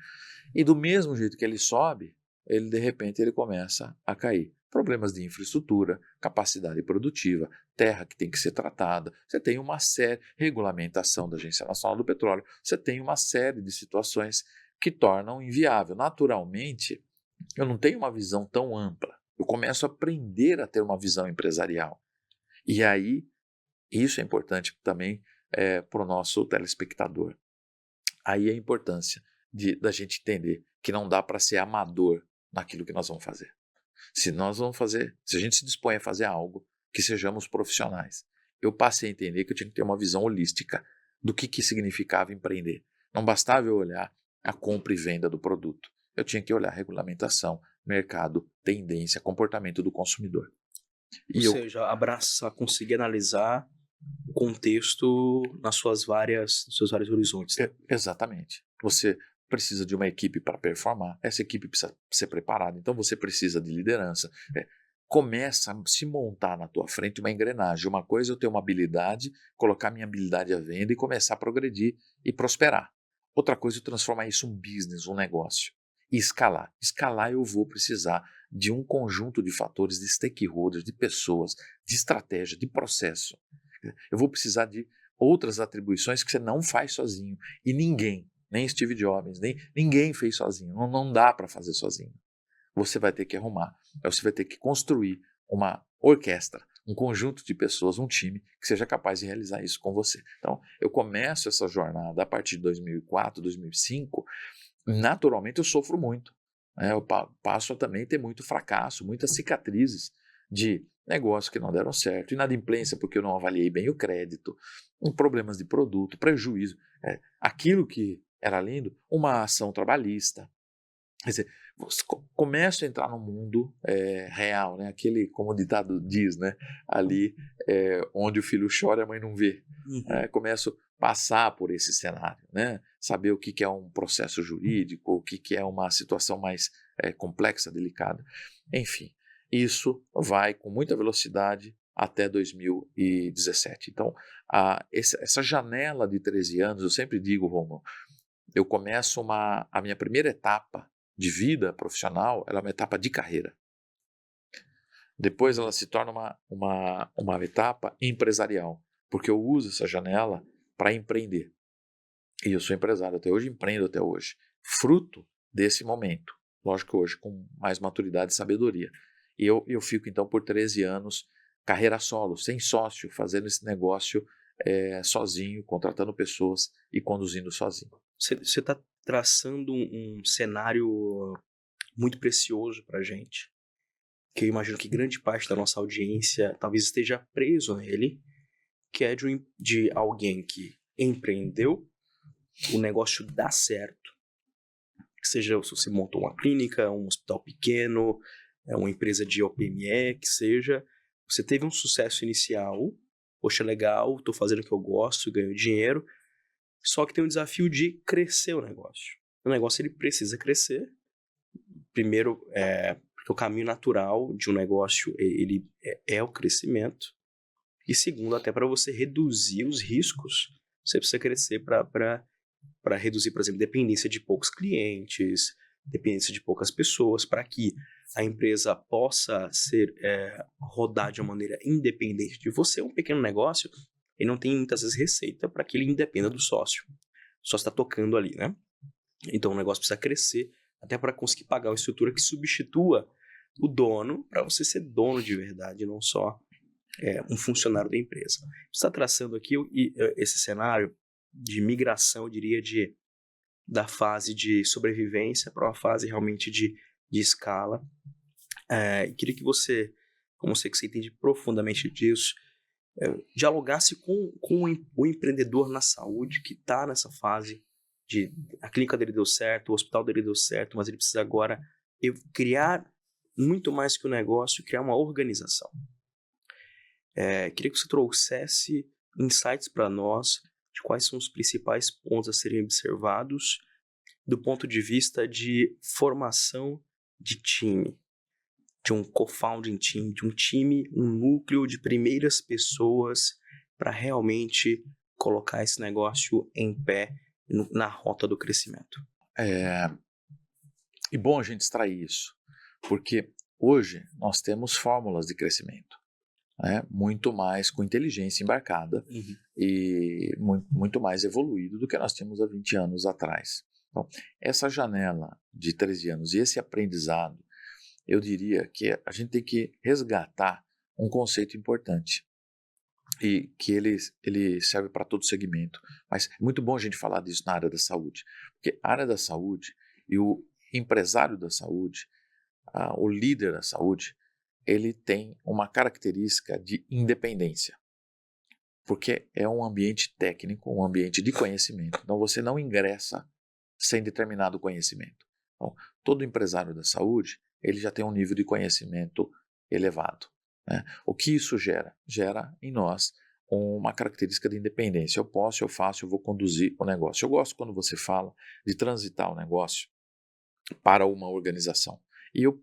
e do mesmo jeito que ele sobe, ele de repente ele começa a cair. Problemas de infraestrutura, capacidade produtiva, terra que tem que ser tratada, você tem uma série, regulamentação da Agência Nacional do Petróleo, você tem uma série de situações que tornam inviável. Naturalmente, eu não tenho uma visão tão ampla, eu começo a aprender a ter uma visão empresarial. E aí, isso é importante também para o nosso telespectador. Aí a importância da gente entender que não dá para ser amador naquilo que nós vamos fazer. Se a gente se dispõe a fazer algo, que sejamos profissionais. Eu passei a entender que eu tinha que ter uma visão holística do que significava empreender. Não bastava eu olhar a compra e venda do produto. Eu tinha que olhar regulamentação, mercado, tendência, comportamento do consumidor. Ou seja, abraçar, conseguir analisar o contexto nos seus vários horizontes. Né? Exatamente. Você precisa de uma equipe para performar, essa equipe precisa ser preparada, então você precisa de liderança. Começa a se montar na tua frente uma engrenagem. Uma coisa é eu ter uma habilidade, colocar minha habilidade à venda e começar a progredir e prosperar. Outra coisa é eu transformar isso em um business, um negócio. E escalar. Escalar eu vou precisar de um conjunto de fatores, de stakeholders, de pessoas, de estratégia, de processo. Eu vou precisar de outras atribuições que você não faz sozinho. E ninguém, nem Steve Jobs, nem ninguém fez sozinho. Não dá para fazer sozinho. você vai ter que arrumar, você vai ter que construir uma orquestra, um conjunto de pessoas, um time que seja capaz de realizar isso com você. Então, eu começo essa jornada a partir de 2004, 2005, naturalmente eu sofro muito. Eu passo a também ter muito fracasso, muitas cicatrizes de negócios que não deram certo, inadimplência porque eu não avaliei bem o crédito, problemas de produto, prejuízo. Aquilo que era lindo, uma ação trabalhista. Quer dizer, você começa a entrar no mundo real, né? Aquele, como o ditado diz, né? Ali onde o filho chora, a mãe não vê. Começo a passar por esse cenário, né? Saber o que é um processo jurídico, o que é uma situação mais complexa, delicada. Enfim, isso vai com muita velocidade até 2017. Então, essa janela de 13 anos, eu sempre digo, Romulo, eu começo a minha primeira etapa de vida profissional, ela é uma etapa de carreira. Depois ela se torna uma etapa empresarial, porque eu uso essa janela para empreender. E eu sou empresário até hoje, empreendo até hoje, fruto desse momento. Lógico que hoje com mais maturidade e sabedoria. E eu fico então por 13 anos, carreira solo, sem sócio, fazendo esse negócio sozinho, contratando pessoas e conduzindo sozinho. Você está traçando um cenário muito precioso para a gente, que eu imagino que grande parte da nossa audiência talvez esteja preso nele, que é de alguém que empreendeu, o negócio dá certo, seja se você montou uma clínica, um hospital pequeno, uma empresa de OPME, que seja, você teve um sucesso inicial, poxa, legal, estou fazendo o que eu gosto, ganho dinheiro, só que tem um desafio de crescer o negócio. O negócio ele precisa crescer. Primeiro, porque o caminho natural de um negócio ele é o crescimento. E segundo, até para você reduzir os riscos, você precisa crescer para reduzir, por exemplo, dependência de poucos clientes, dependência de poucas pessoas, para que a empresa possa rodar de uma maneira independente de você. Um pequeno negócio, ele não tem muitas vezes receita para que ele independa do sócio. O sócio está tocando ali, né? Então o negócio precisa crescer até para conseguir pagar uma estrutura que substitua o dono, para você ser dono de verdade, não só um funcionário da empresa. Você está traçando aqui esse cenário de migração, eu diria, da fase de sobrevivência para uma fase realmente de escala. Queria que você, como eu sei que você entende profundamente disso, dialogasse com o empreendedor na saúde que está nessa fase de a clínica dele deu certo, o hospital dele deu certo, mas ele precisa agora criar muito mais que o negócio, criar uma organização. Queria que você trouxesse insights para nós de quais são os principais pontos a serem observados do ponto de vista de formação de time, de um co-founding team, de um time, um núcleo de primeiras pessoas para realmente colocar esse negócio em pé na rota do crescimento. E bom a gente extrair isso, porque hoje nós temos fórmulas de crescimento, né? Muito mais com inteligência embarcada e muito mais evoluído do que nós tínhamos há 20 anos atrás. Então, essa janela de 13 anos e esse aprendizado, eu diria que a gente tem que resgatar um conceito importante e que ele serve para todo segmento. Mas é muito bom a gente falar disso na área da saúde, porque a área da saúde e o empresário da saúde, o líder da saúde, ele tem uma característica de independência, porque é um ambiente técnico, um ambiente de conhecimento. Então você não ingressa sem determinado conhecimento. Então, todo empresário da saúde, ele já tem um nível de conhecimento elevado, né? O que isso gera? Gera em nós uma característica de independência. Eu posso, eu faço, eu vou conduzir o negócio. Eu gosto quando você fala de transitar o negócio para uma organização. E eu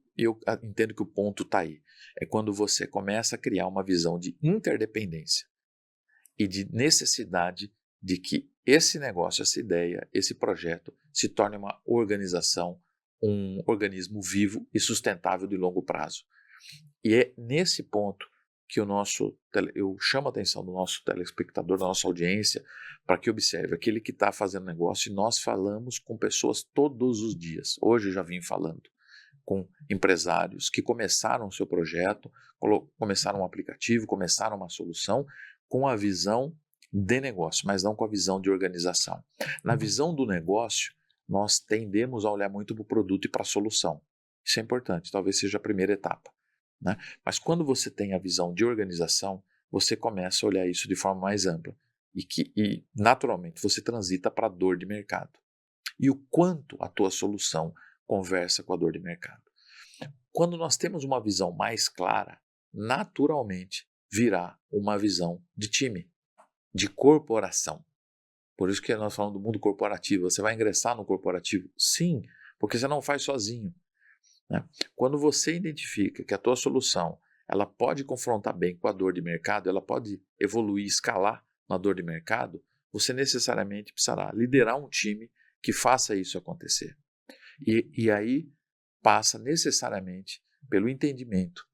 entendo que o ponto está aí. É quando você começa a criar uma visão de interdependência e de necessidade de que esse negócio, essa ideia, esse projeto se torne uma organização, um organismo vivo e sustentável de longo prazo. E é nesse ponto que eu chamo a atenção do nosso telespectador, da nossa audiência, para que observe aquele que está fazendo negócio, e nós falamos com pessoas todos os dias. Hoje eu já vim falando com empresários que começaram o seu projeto, começaram um aplicativo, começaram uma solução com a visão de negócio, mas não com a visão de organização. Na visão do negócio, nós tendemos a olhar muito para o produto e para a solução. Isso é importante, talvez seja a primeira etapa, né? Mas quando você tem a visão de organização, você começa a olhar isso de forma mais ampla e naturalmente você transita para a dor de mercado. E o quanto a tua solução conversa com a dor de mercado. Quando nós temos uma visão mais clara, naturalmente virá uma visão de time, de corporação. Por isso que nós falamos do mundo corporativo. Você vai ingressar no corporativo? Sim, porque você não faz sozinho, né? Quando você identifica que a tua solução ela pode confrontar bem com a dor de mercado, ela pode evoluir, escalar na dor de mercado, você necessariamente precisará liderar um time que faça isso acontecer. E aí passa necessariamente pelo entendimento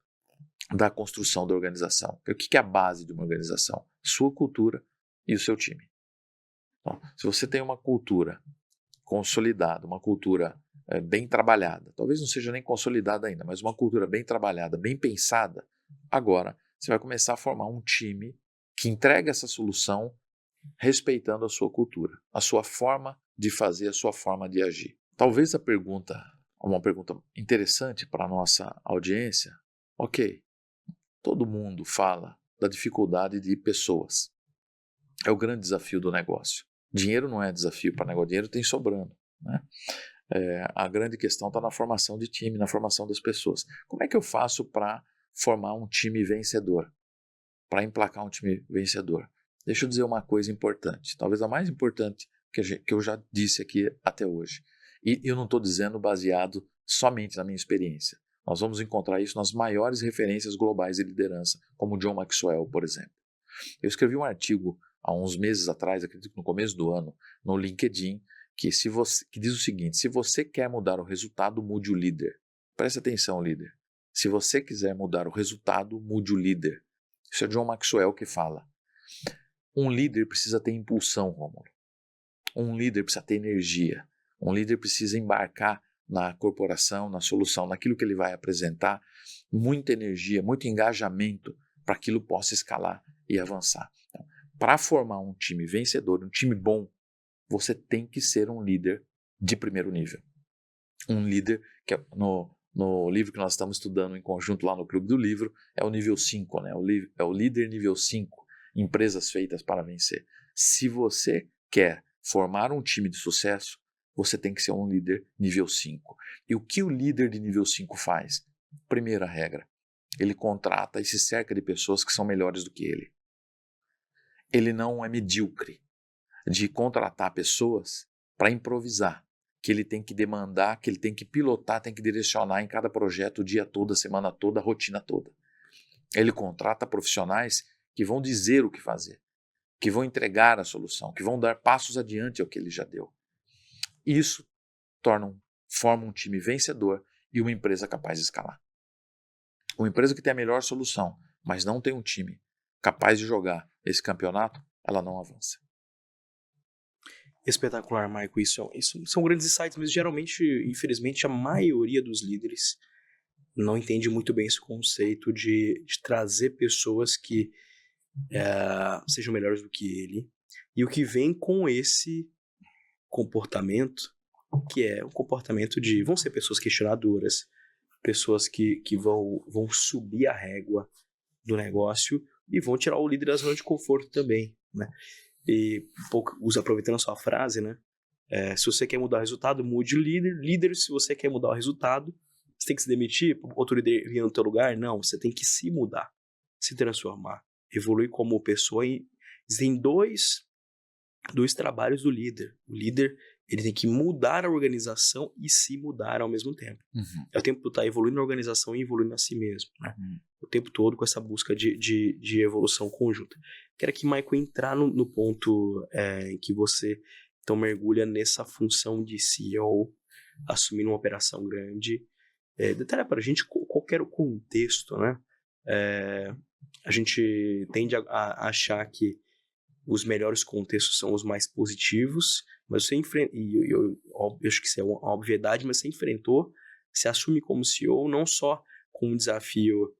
da construção da organização. O que é a base de uma organização? Sua cultura e o seu time. Então, se você tem uma cultura consolidada, uma cultura bem trabalhada, talvez não seja nem consolidada ainda, mas uma cultura bem trabalhada, bem pensada, agora você vai começar a formar um time que entrega essa solução respeitando a sua cultura, a sua forma de fazer, a sua forma de agir. Talvez uma pergunta interessante para a nossa audiência, ok, todo mundo fala da dificuldade de pessoas. É o grande desafio do negócio. Dinheiro não é desafio para negócio, dinheiro tem sobrando, né? A grande questão está na formação de time, na formação das pessoas. Como é que eu faço para formar um time vencedor? Para emplacar um time vencedor? Deixa eu dizer uma coisa importante, talvez a mais importante que eu já disse aqui até hoje. E eu não estou dizendo baseado somente na minha experiência. Nós vamos encontrar isso nas maiores referências globais de liderança, como John Maxwell, por exemplo. Eu escrevi um artigo há uns meses atrás, acredito que no começo do ano, no LinkedIn, que diz o seguinte: se você quer mudar o resultado, mude o líder. Preste atenção, líder. Se você quiser mudar o resultado, mude o líder. Isso é John Maxwell que fala. Um líder precisa ter impulsão, Rômulo. Um líder precisa ter energia. Um líder precisa embarcar na corporação, na solução, naquilo que ele vai apresentar, muita energia, muito engajamento para que aquilo possa escalar e avançar. Então, para formar um time vencedor, um time bom, você tem que ser um líder de primeiro nível. Um líder que no livro que nós estamos estudando em conjunto lá no Clube do Livro, é o nível 5, né? É o líder nível 5, empresas feitas para vencer. Se você quer formar um time de sucesso, você tem que ser um líder nível 5. E o que o líder de nível 5 faz? Primeira regra, ele contrata e se cerca de pessoas que são melhores do que ele. Ele não é medíocre de contratar pessoas para improvisar, que ele tem que demandar, que ele tem que pilotar, tem que direcionar em cada projeto o dia todo, a semana toda, a rotina toda. Ele contrata profissionais que vão dizer o que fazer, que vão entregar a solução, que vão dar passos adiante ao que ele já deu. Isso forma um time vencedor e uma empresa capaz de escalar. Uma empresa que tem a melhor solução, mas não tem um time capaz de jogar esse campeonato, ela não avança. Espetacular, Maico. Isso são grandes insights, mas geralmente, infelizmente, a maioria dos líderes não entende muito bem esse conceito de trazer pessoas que sejam melhores do que ele. E o que vem com esse comportamento, que é o comportamento de... Vão ser pessoas questionadoras, pessoas que vão subir a régua do negócio e vão tirar o líder da zona de conforto também, né? E um pouco, aproveitando a sua frase, né? Se você quer mudar o resultado, mude o líder. Líder, se você quer mudar o resultado, você tem que se demitir, outro líder vir no teu lugar? Não, você tem que se mudar, se transformar, evoluir como pessoa. E existem dois trabalhos do líder. O líder, ele tem que mudar a organização e se mudar ao mesmo tempo. Uhum. É o tempo de estar evoluindo a organização e evoluindo a si mesmo, né? Uhum. O tempo todo com essa busca de evolução conjunta. Quero aqui, Maico, entrar no ponto em que você então mergulha nessa função de CEO, assumindo uma operação grande. Detalha para a gente qual era o contexto, né? A gente tende a achar que os melhores contextos são os mais positivos, mas você enfrenta, eu acho que isso é uma obviedade, mas você enfrentou Você assume como CEO não só com um desafio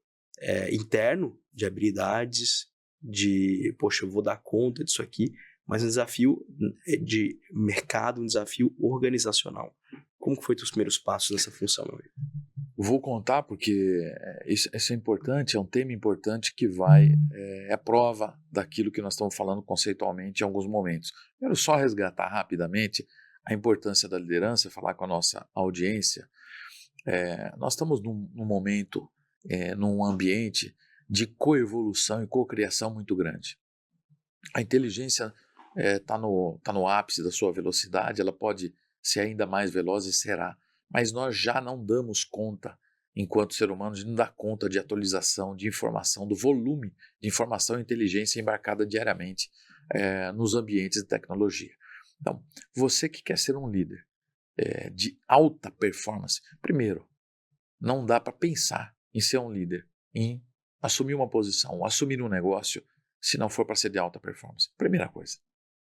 interno de habilidades, de, poxa, eu vou dar conta disso aqui, mas um desafio de mercado, um desafio organizacional. Como que foi os primeiros passos nessa função, meu amigo? Vou contar porque isso é importante, é um tema importante que é prova daquilo que nós estamos falando conceitualmente em alguns momentos. Quero só resgatar rapidamente a importância da liderança, falar com a nossa audiência. Nós estamos num momento, num ambiente de coevolução e cocriação muito grande. A inteligência está no ápice da sua velocidade, ela pode ser ainda mais veloz e será, mas nós já não damos conta, enquanto ser humano, de não dar conta de atualização, de informação, do volume de informação e inteligência embarcada diariamente nos ambientes de tecnologia. Então, você que quer ser um líder de alta performance, primeiro, não dá para pensar em ser um líder, em assumir uma posição, assumir um negócio, se não for para ser de alta performance. Primeira coisa.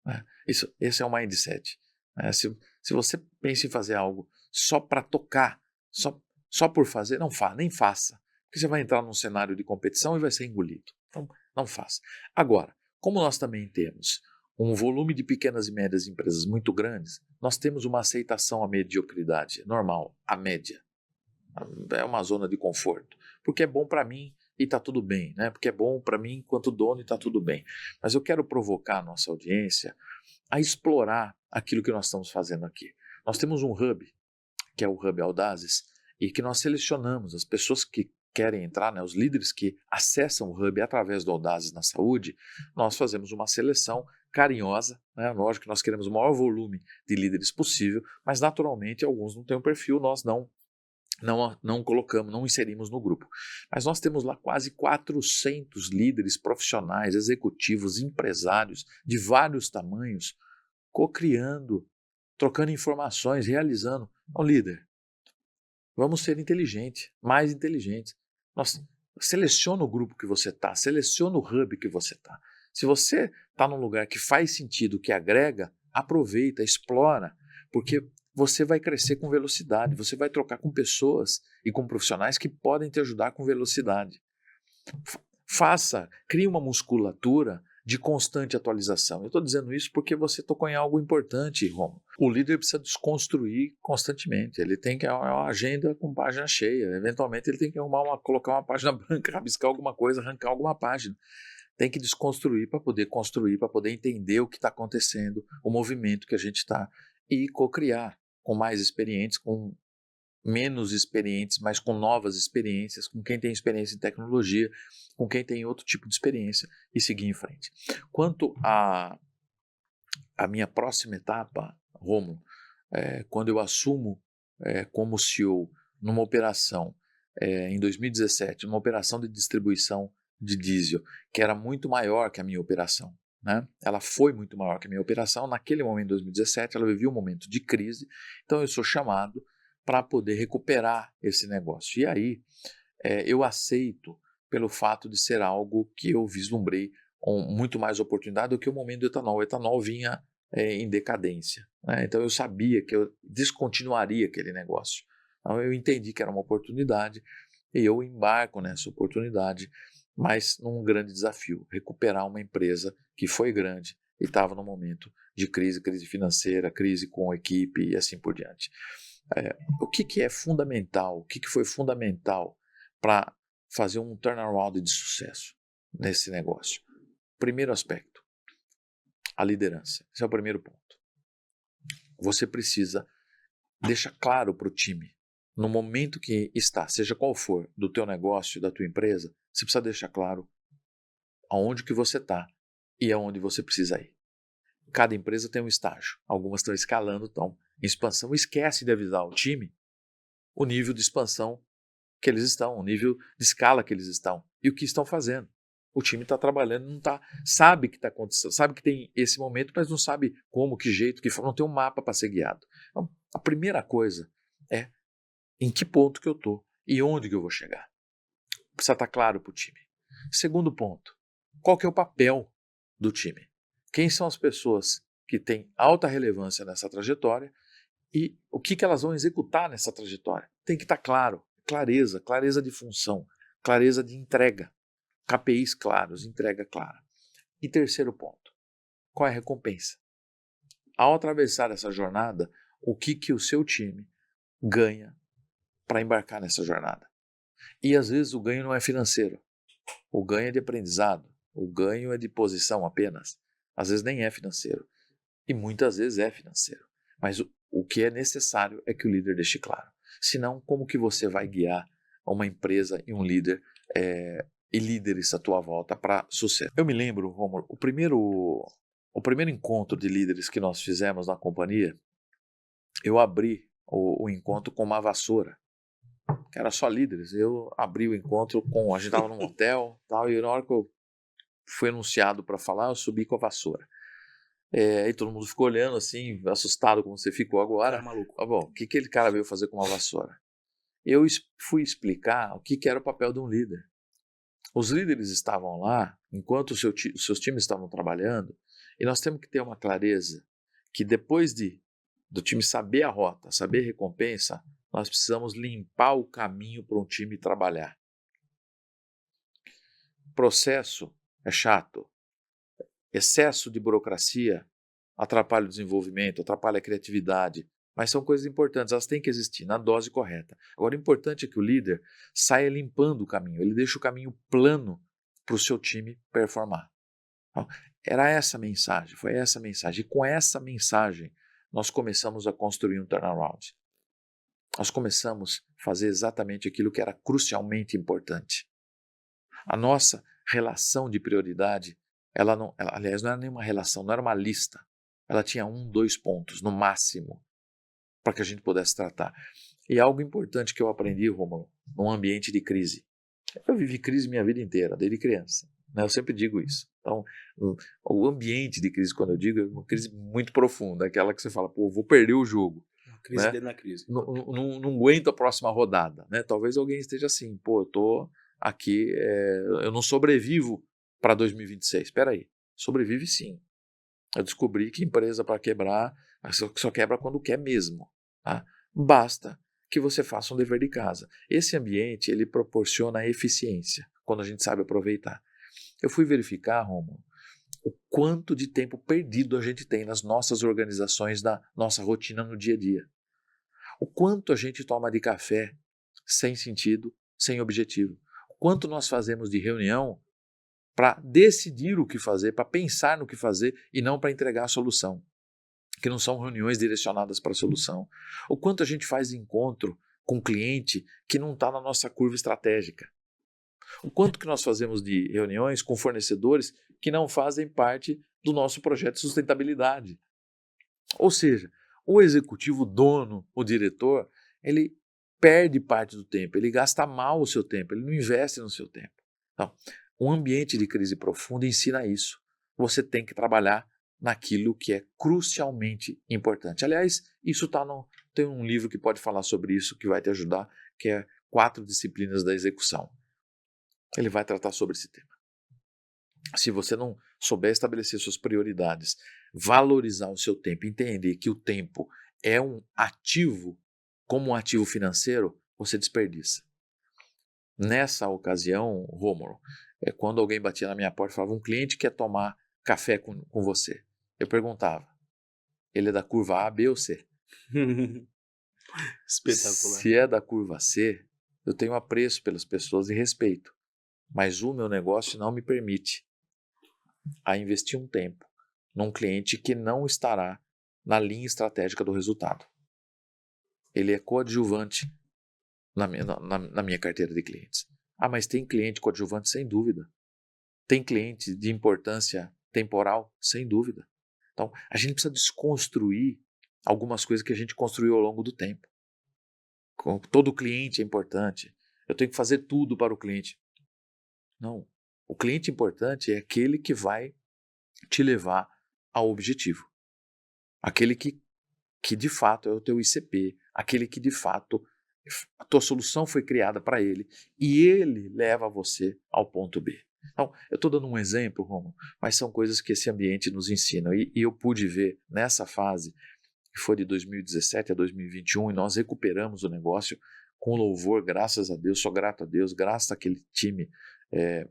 Né? Esse é o mindset. Né? Se você pensa em fazer algo só para tocar, só por fazer, nem faça. Porque você vai entrar num cenário de competição e vai ser engolido. Então, não faça. Agora, como nós também temos um volume de pequenas e médias empresas muito grandes, nós temos uma aceitação à mediocridade normal, à média. É uma zona de conforto. Porque é bom para mim e está tudo bem, né? Porque é bom para mim enquanto dono e está tudo bem. Mas eu quero provocar a nossa audiência a explorar aquilo que nós estamos fazendo aqui. Nós temos um hub, que é o Hub Audazes, e que nós selecionamos as pessoas que querem entrar, né, os líderes que acessam o Hub através do Audazes na Saúde. Nós fazemos uma seleção carinhosa, né? Lógico que nós queremos o maior volume de líderes possível, mas naturalmente alguns não têm um perfil, nós não colocamos, não inserimos no grupo. Mas nós temos lá quase 400 líderes profissionais, executivos, empresários de vários tamanhos, co-criando, trocando informações, realizando. Então, líder, vamos ser inteligentes, mais inteligentes. Seleciona o grupo que você está, seleciona o hub que você está. Se você está num lugar que faz sentido, que agrega, aproveita, explora, porque você vai crescer com velocidade, você vai trocar com pessoas e com profissionais que podem te ajudar com velocidade. Crie uma musculatura de constante atualização. Eu estou dizendo isso porque você tocou em algo importante, Romo. O líder precisa desconstruir constantemente. Ele tem que ter uma agenda com página cheia. Eventualmente ele tem que colocar uma página branca, rabiscar alguma coisa, arrancar alguma página. Tem que desconstruir para poder construir, para poder entender o que está acontecendo, o movimento que a gente está, e co-criar com mais experientes, com menos experientes, mas com novas experiências, com quem tem experiência em tecnologia, com quem tem outro tipo de experiência, e seguir em frente. Quanto à minha próxima etapa, Romo, quando eu assumo como CEO numa operação, em 2017, numa operação de distribuição de diesel, que era muito maior que a minha operação. Né? Ela foi muito maior que a minha operação. Naquele momento, em 2017, ela vivia um momento de crise, então eu sou chamado para poder recuperar esse negócio. E aí eu aceito pelo fato de ser algo que eu vislumbrei muito mais oportunidade do que o momento do etanol. O etanol vinha em decadência. Né? Então eu sabia que eu descontinuaria aquele negócio. Então eu entendi que era uma oportunidade e eu embarco nessa oportunidade, mas num grande desafio, recuperar uma empresa que foi grande e estava num momento de crise financeira, crise com a equipe e assim por diante. O que é fundamental, o que foi fundamental para fazer um turnaround de sucesso nesse negócio? Primeiro aspecto, a liderança. Esse é o primeiro ponto. Você precisa deixar claro para o time, no momento que está, seja qual for, do teu negócio, da tua empresa, você precisa deixar claro aonde que você está e aonde você precisa ir. Cada empresa tem um estágio. Algumas estão escalando, estão em expansão. Esquece de avisar o time o nível de expansão que eles estão, o nível de escala que eles estão e o que estão fazendo. O time está trabalhando, sabe que está acontecendo, sabe que tem esse momento, mas não sabe como, que jeito, que forma, não tem um mapa para ser guiado. Então, a primeira coisa é em que ponto que eu estou e onde que eu vou chegar. Precisa estar claro para o time. Segundo ponto, qual que é o papel do time? Quem são as pessoas que têm alta relevância nessa trajetória E o que elas vão executar nessa trajetória? Tem que estar claro, clareza de função, clareza de entrega, KPIs claros, entrega clara. E terceiro ponto, qual é a recompensa? Ao atravessar essa jornada, o que o seu time ganha para embarcar nessa jornada? E às vezes o ganho não é financeiro, o ganho é de aprendizado, o ganho é de posição apenas, às vezes nem é financeiro, e muitas vezes é financeiro. Mas o que é necessário é que o líder deixe claro. Senão, como que você vai guiar uma empresa e um líder e líderes à tua volta para sucesso? Eu me lembro, Romulo, o primeiro encontro de líderes que nós fizemos na companhia, eu abri o encontro com uma vassoura, que era só líderes. Eu abri o encontro a gente estava num hotel, tal, e na hora que eu fui anunciado para falar, eu subi com a vassoura. Aí todo mundo ficou olhando assim, assustado como você ficou agora. Cara maluco. Bom, o que aquele cara veio fazer com uma vassoura? Eu fui explicar o que era o papel de um líder. Os líderes estavam lá enquanto os seus times estavam trabalhando, e nós temos que ter uma clareza que depois do time saber a rota, saber a recompensa, nós precisamos limpar o caminho para um time trabalhar. Processo é chato. Excesso de burocracia atrapalha o desenvolvimento, atrapalha a criatividade, mas são coisas importantes, elas têm que existir na dose correta. Agora, o importante é que o líder saia limpando o caminho, ele deixa o caminho plano para o seu time performar. Então, era essa a mensagem, foi essa a mensagem. E com essa mensagem, nós começamos a construir um turnaround. Nós começamos a fazer exatamente aquilo que era crucialmente importante. A nossa relação de prioridade, aliás, não era nenhuma relação, não era uma lista. Ela tinha 1, 2 pontos, no máximo, para que a gente pudesse tratar. E algo importante que eu aprendi, Romulo, num ambiente de crise. Eu vivi crise minha vida inteira, desde criança. Né? Eu sempre digo isso. Então, o ambiente de crise, quando eu digo, é uma crise muito profunda, aquela que você fala, pô, vou perder o jogo. Crise Né? dentro da crise. Não aguento a próxima rodada. Né? Talvez alguém esteja assim, pô, eu tô aqui, eu não sobrevivo para 2026. Espera aí, sobrevive sim. Eu descobri que empresa para quebrar só quebra quando quer mesmo. Tá? Basta que você faça um dever de casa. Esse ambiente ele proporciona eficiência quando a gente sabe aproveitar. Eu fui verificar, Romulo, o quanto de tempo perdido a gente tem nas nossas organizações, da nossa rotina no dia a dia. O quanto a gente toma de café sem sentido, sem objetivo. O quanto nós fazemos de reunião para decidir o que fazer, para pensar no que fazer e não para entregar a solução, que não são reuniões direcionadas para a solução. O quanto a gente faz encontro com um cliente que não está na nossa curva estratégica. O quanto que nós fazemos de reuniões com fornecedores que não fazem parte do nosso projeto de sustentabilidade. Ou seja, o executivo, o dono, o diretor, ele perde parte do tempo, ele gasta mal o seu tempo, ele não investe no seu tempo. Então, um ambiente de crise profunda ensina isso. Você tem que trabalhar naquilo que é crucialmente importante. Aliás, isso tem um livro que pode falar sobre isso, que vai te ajudar, que é 4 disciplinas da execução. Ele vai tratar sobre esse tema. Se você não souber estabelecer suas prioridades, valorizar o seu tempo, entender que o tempo é um ativo, como um ativo financeiro, você desperdiça. Nessa ocasião, Rômulo, quando alguém batia na minha porta e falava, um cliente quer tomar café com você. Eu perguntava, ele é da curva A, B ou C? Espetacular. Se é da curva C, eu tenho apreço pelas pessoas e respeito. Mas o meu negócio não me permite a investir um tempo num cliente que não estará na linha estratégica do resultado. Ele é coadjuvante na minha carteira de clientes. Ah, mas tem cliente coadjuvante? Sem dúvida. Tem cliente de importância temporal? Sem dúvida. Então, a gente precisa desconstruir algumas coisas que a gente construiu ao longo do tempo. Todo cliente é importante. Eu tenho que fazer tudo para o cliente. Não. O cliente importante é aquele que vai te levar ao objetivo. Aquele que de fato é o teu ICP. Aquele que de fato a tua solução foi criada para ele e ele leva você ao ponto B. Então, eu estou dando um exemplo, Romulo, mas são coisas que esse ambiente nos ensina. E eu pude ver nessa fase que foi de 2017 a 2021, e nós recuperamos o negócio com louvor, graças a Deus, sou grato a Deus, graças àquele time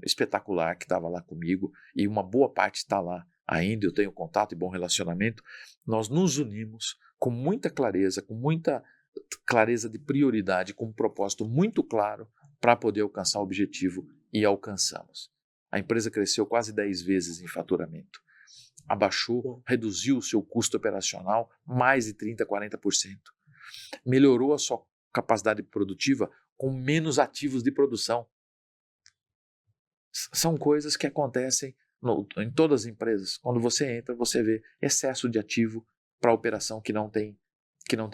espetacular que estava lá comigo, e uma boa parte está lá ainda, eu tenho contato e bom relacionamento. Nós nos unimos com muita clareza de prioridade, com um propósito muito claro para poder alcançar o objetivo, e alcançamos. A empresa cresceu quase 10 vezes em faturamento, reduziu o seu custo operacional mais de 30%, 40%, melhorou a sua capacidade produtiva com menos ativos de produção. São coisas que acontecem em todas as empresas. Quando você entra, você vê excesso de ativo para operação que não tem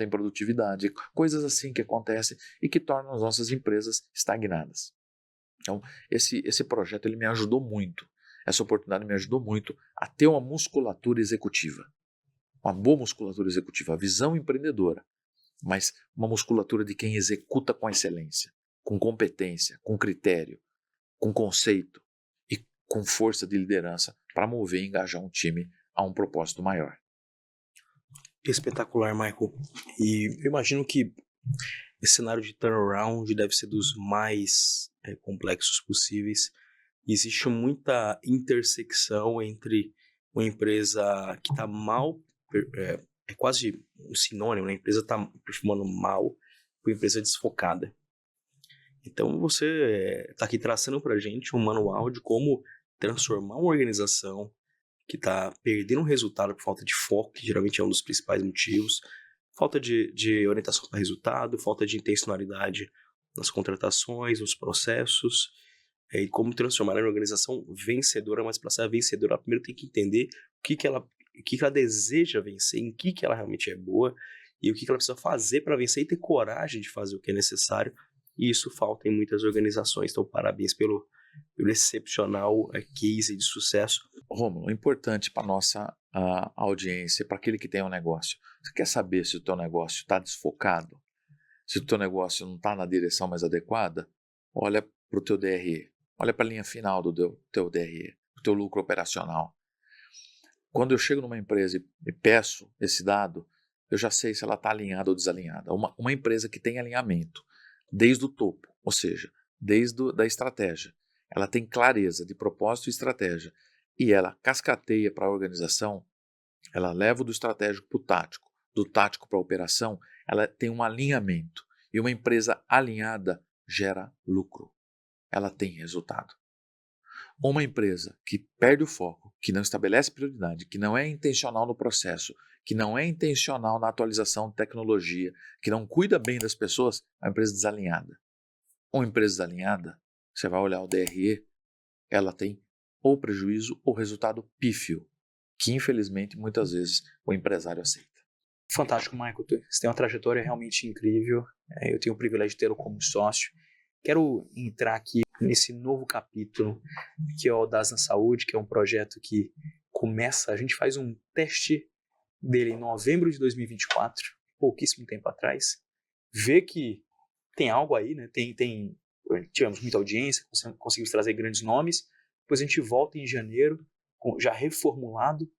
produtividade, coisas assim que acontecem e que tornam as nossas empresas estagnadas. Então, esse projeto ele me ajudou muito, essa oportunidade me ajudou muito a ter uma musculatura executiva, uma boa musculatura executiva, a visão empreendedora, mas uma musculatura de quem executa com excelência, com competência, com critério, com conceito e com força de liderança para mover e engajar um time a um propósito maior. Espetacular, Michael. E eu imagino que esse cenário de turnaround deve ser dos mais complexos possíveis. Existe muita intersecção entre uma empresa que está mal, é quase um sinônimo, né? A empresa está performando mal com a empresa desfocada. Então você está aqui traçando para a gente um manual de como transformar uma organização que está perdendo resultado por falta de foco, que geralmente é um dos principais motivos, falta de orientação para resultado, falta de intencionalidade nas contratações, nos processos, e como transformar uma organização vencedora. Mas para ser vencedora, ela primeiro tem que entender o que ela deseja vencer, em que ela realmente é boa, e o que ela precisa fazer para vencer e ter coragem de fazer o que é necessário. E isso falta em muitas organizações. Então, parabéns pelo excepcional case de sucesso. Rômulo, importante para a nossa audiência, para aquele que tem um negócio. Você quer saber se o teu negócio está desfocado? Se o teu negócio não está na direção mais adequada? Olha para o teu DRE. Olha para a linha final do teu DRE, do teu lucro operacional. Quando eu chego numa empresa e peço esse dado, eu já sei se ela está alinhada ou desalinhada. Uma empresa que tem alinhamento desde o topo, ou seja, desde a estratégia, ela tem clareza de propósito e estratégia, e ela cascateia para a organização, ela leva do estratégico para o tático, do tático para a operação, ela tem um alinhamento. E uma empresa alinhada gera lucro. Ela tem resultado. Uma empresa que perde o foco, que não estabelece prioridade, que não é intencional no processo, que não é intencional na atualização de tecnologia, que não cuida bem das pessoas, é uma empresa desalinhada. Uma empresa desalinhada, você vai olhar o DRE, ela tem ou prejuízo ou resultado pífio, que infelizmente muitas vezes o empresário aceita. Fantástico, Michael. Você tem uma trajetória realmente incrível. Eu tenho o privilégio de tê-lo como sócio. Quero entrar aqui nesse novo capítulo, que é o Audaz na Saúde, que é um projeto que começa, a gente faz um teste dele em novembro de 2024, pouquíssimo tempo atrás. Vê que tem algo aí, né? Tivemos muita audiência, conseguimos trazer grandes nomes. Depois a gente volta em janeiro, já reformulado,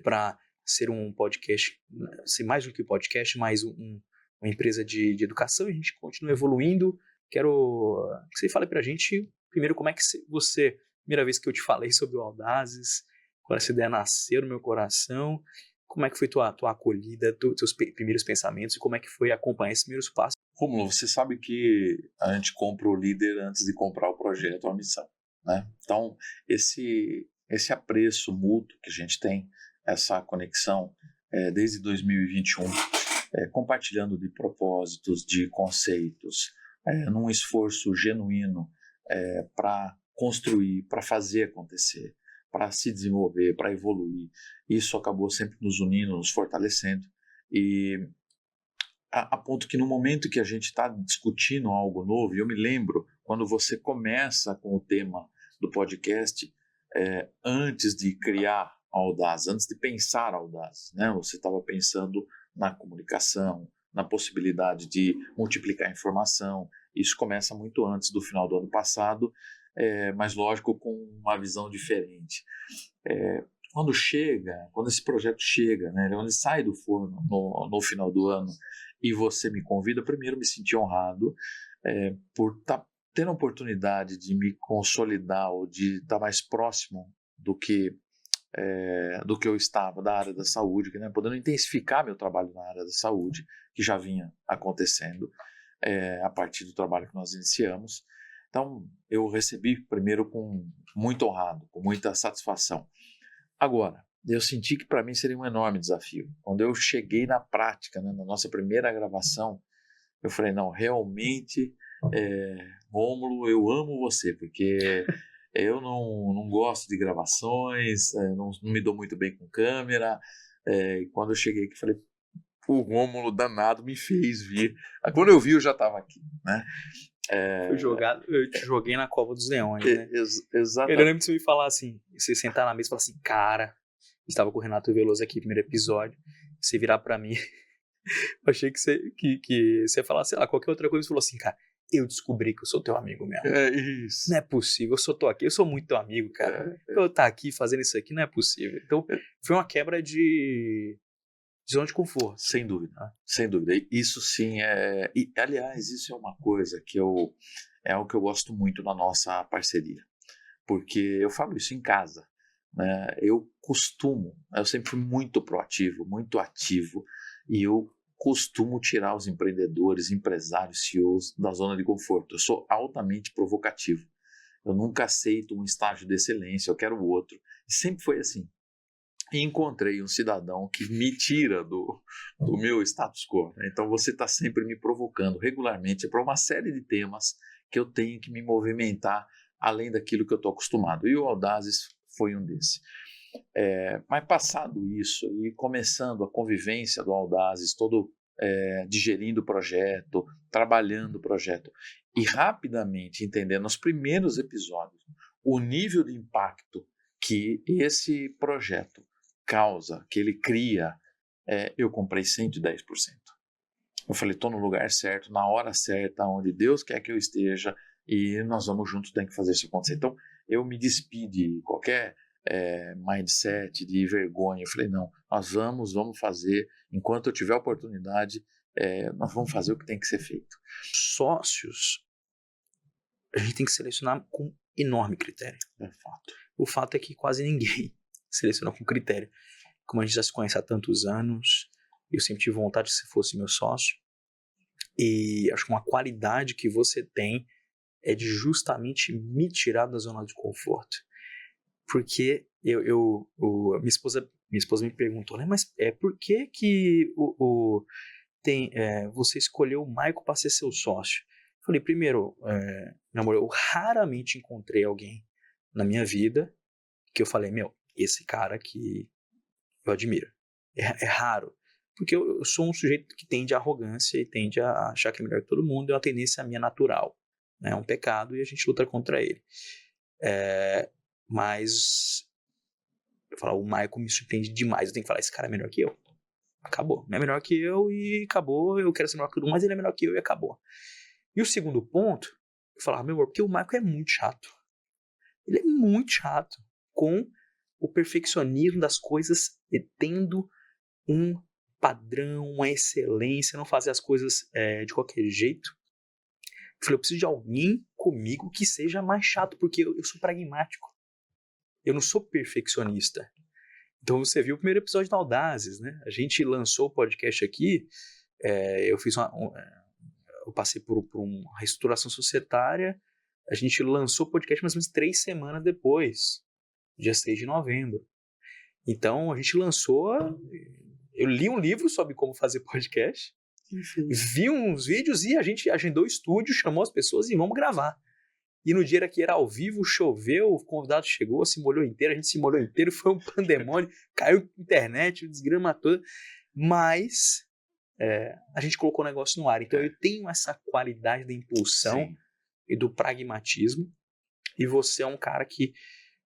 para ser um podcast, ser mais do que um podcast, mais uma empresa de educação, e a gente continua evoluindo. Quero que você fale para a gente, primeiro, como é que você, primeira vez que eu te falei sobre o Audazes, quando essa ideia nasceu no meu coração, como é que foi tua acolhida, teus primeiros pensamentos, e como é que foi acompanhar esses primeiros passos? Rômulo, você sabe que a gente compra o líder antes de comprar o projeto ou a missão, né? Então, esse apreço mútuo que a gente tem, essa conexão desde 2021, compartilhando de propósitos, de conceitos, num esforço genuíno para construir, para fazer acontecer, para se desenvolver, para evoluir. Isso acabou sempre nos unindo, nos fortalecendo, e a ponto que no momento que a gente está discutindo algo novo, e eu me lembro quando você começa com o tema do podcast, antes de criar a Audaz, antes de pensar a Audaz, né? Você estava pensando na comunicação, na possibilidade de multiplicar a informação. Isso começa muito antes do final do ano passado, mas lógico com uma visão diferente. quando esse projeto chega, né, quando ele sai do forno no final do ano e você me convida, primeiro me senti honrado por estar tendo a oportunidade de me consolidar ou de estar mais próximo do que eu estava, da área da saúde, né, podendo intensificar meu trabalho na área da saúde, que já vinha acontecendo a partir do trabalho que nós iniciamos. Então, eu recebi primeiro muito honrado, com muita satisfação. Agora, eu senti que para mim seria um enorme desafio. Quando eu cheguei na prática, né, na nossa primeira gravação, eu falei, não, realmente, Rômulo, eu amo você, porque eu não gosto de gravações, não me dou muito bem com câmera. E quando eu cheguei aqui, falei, o Rômulo danado me fez vir. Quando eu vi, eu já estava aqui, né? Eu te joguei na cova dos leões, né? Exatamente. Eu lembro que você me falar assim, você sentar na mesa e falar assim, cara, estava com o Renato Veloso aqui no primeiro episódio, você virar pra mim, eu achei que você ia falar, sei lá, qualquer outra coisa, você falou assim, cara, eu descobri que eu sou teu amigo mesmo. É isso. Não é possível, eu sou muito teu amigo, cara. Eu estar aqui fazendo isso aqui não é possível. Então, foi uma quebra de zona de conforto. Sem dúvida, sem dúvida. Isso sim E, aliás, isso é uma coisa que é algo que eu gosto muito na nossa parceria. Porque eu falo isso em casa, né? Eu sempre fui muito proativo, muito ativo, e eu costumo tirar os empreendedores, empresários, CEOs da zona de conforto. Eu sou altamente provocativo. Eu nunca aceito um estágio de excelência, eu quero o outro. E sempre foi assim. E encontrei um cidadão que me tira do meu status quo. Então você está sempre me provocando regularmente para uma série de temas que eu tenho que me movimentar além daquilo que eu estou acostumado. E o Audazes foi um desses. Mas passado isso e começando a convivência do Audazes, todo digerindo o projeto, trabalhando o projeto e rapidamente entendendo nos primeiros episódios o nível de impacto que esse projeto causa, que ele cria, eu comprei 110%. Eu falei, estou no lugar certo, na hora certa, onde Deus quer que eu esteja, e nós vamos juntos, tem que fazer isso acontecer. Então, eu me despi de qualquer mindset, de vergonha. Eu falei, não, nós vamos fazer, enquanto eu tiver oportunidade, nós vamos fazer o que tem que ser feito. Sócios, a gente tem que selecionar com enorme critério. É fato. O fato é que quase ninguém seleciona com critério. Como a gente já se conhece há tantos anos, eu sempre tive vontade que você fosse meu sócio, e acho que uma qualidade que você tem é de justamente me tirar da zona de conforto. Porque minha esposa me perguntou, né, mas por que você escolheu o Michael para ser seu sócio? Eu falei, primeiro, meu amor, eu raramente encontrei alguém na minha vida que eu falei, esse cara aqui eu admiro. É raro. Porque eu sou um sujeito que tende à arrogância e tende a achar que é melhor que todo mundo, é uma tendência minha natural. Né? É um pecado e a gente luta contra ele. Mas eu falo, o Michael me surpreende demais. Eu tenho que falar, esse cara é melhor que eu. Acabou. Não é melhor que eu e acabou. Eu quero ser melhor que todo mundo, mas ele é melhor que eu e acabou. E o segundo ponto, eu falava, meu amor, porque o Michael é muito chato. Ele é muito chato com o perfeccionismo das coisas, tendo um padrão, uma excelência, não fazer as coisas de qualquer jeito. Eu falei, eu preciso de alguém comigo que seja mais chato, porque eu sou pragmático. Eu não sou perfeccionista. Então você viu o primeiro episódio da Audazes, né? A gente lançou o podcast aqui, eu passei por uma reestruturação societária, a gente lançou o podcast mais ou menos 3 semanas depois, dia 6 de novembro. Então a gente lançou, eu li um livro sobre como fazer podcast, vi uns vídeos e a gente agendou o estúdio, chamou as pessoas e vamos gravar. E no dia que era ao vivo, choveu, o convidado chegou, se molhou inteiro, a gente se molhou inteiro, foi um pandemônio, caiu a internet, desgrama toda, mas a gente colocou o negócio no ar. Então eu tenho essa qualidade da impulsão Sim. e do pragmatismo, e você é um cara que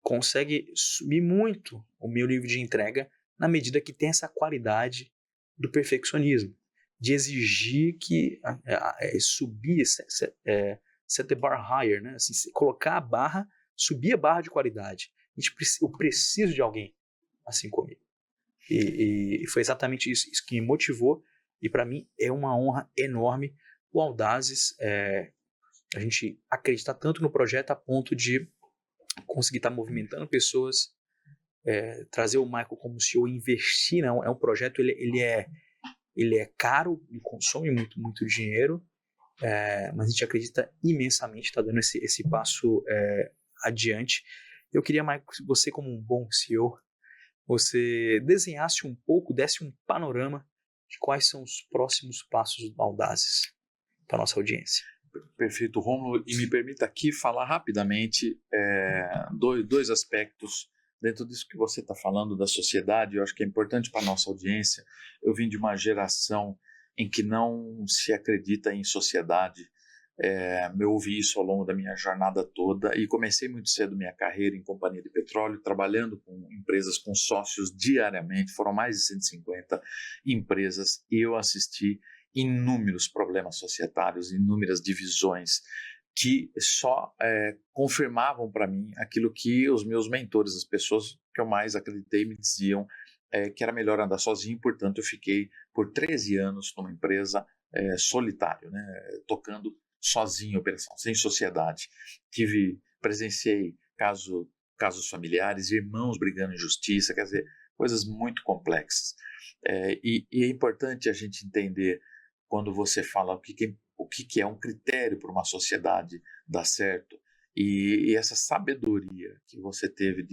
consegue subir muito o meu nível de entrega na medida que tem essa qualidade do perfeccionismo, de exigir que subir, set the bar higher, né? Assim, colocar a barra, subir a barra de qualidade. Eu preciso de alguém assim comigo. E foi exatamente isso que me motivou, e para mim é uma honra enorme o Audazes, a gente acreditar tanto no projeto a ponto de conseguir estar movimentando pessoas, trazer o Michael como CEO, investir, não, é um projeto, ele é caro, ele consome muito dinheiro, mas a gente acredita imensamente, está dando esse passo adiante. Eu queria, Michael, que você, como um bom CEO, você desenhasse um pouco, desse um panorama de quais são os próximos passos do Audazes para a nossa audiência. Perfeito, Rômulo. E me permita aqui falar rapidamente dois aspectos dentro disso que você está falando da sociedade. Eu acho que é importante para a nossa audiência. Eu vim de uma geração em que não se acredita em sociedade. Eu ouvi isso ao longo da minha jornada toda e comecei muito cedo minha carreira em companhia de petróleo, trabalhando com empresas, com sócios diariamente. Foram mais de 150 empresas e eu assisti inúmeros problemas societários, inúmeras divisões que só confirmavam para mim aquilo que os meus mentores, as pessoas que eu mais acreditei, me diziam que era melhor andar sozinho. Portanto, eu fiquei por 13 anos numa empresa solitário, né, tocando sozinho a operação, sem sociedade. Presenciei casos familiares, irmãos brigando em justiça, quer dizer, coisas muito complexas. E é importante a gente entender, quando você fala o que é um critério para uma sociedade dar certo, e essa sabedoria que você teve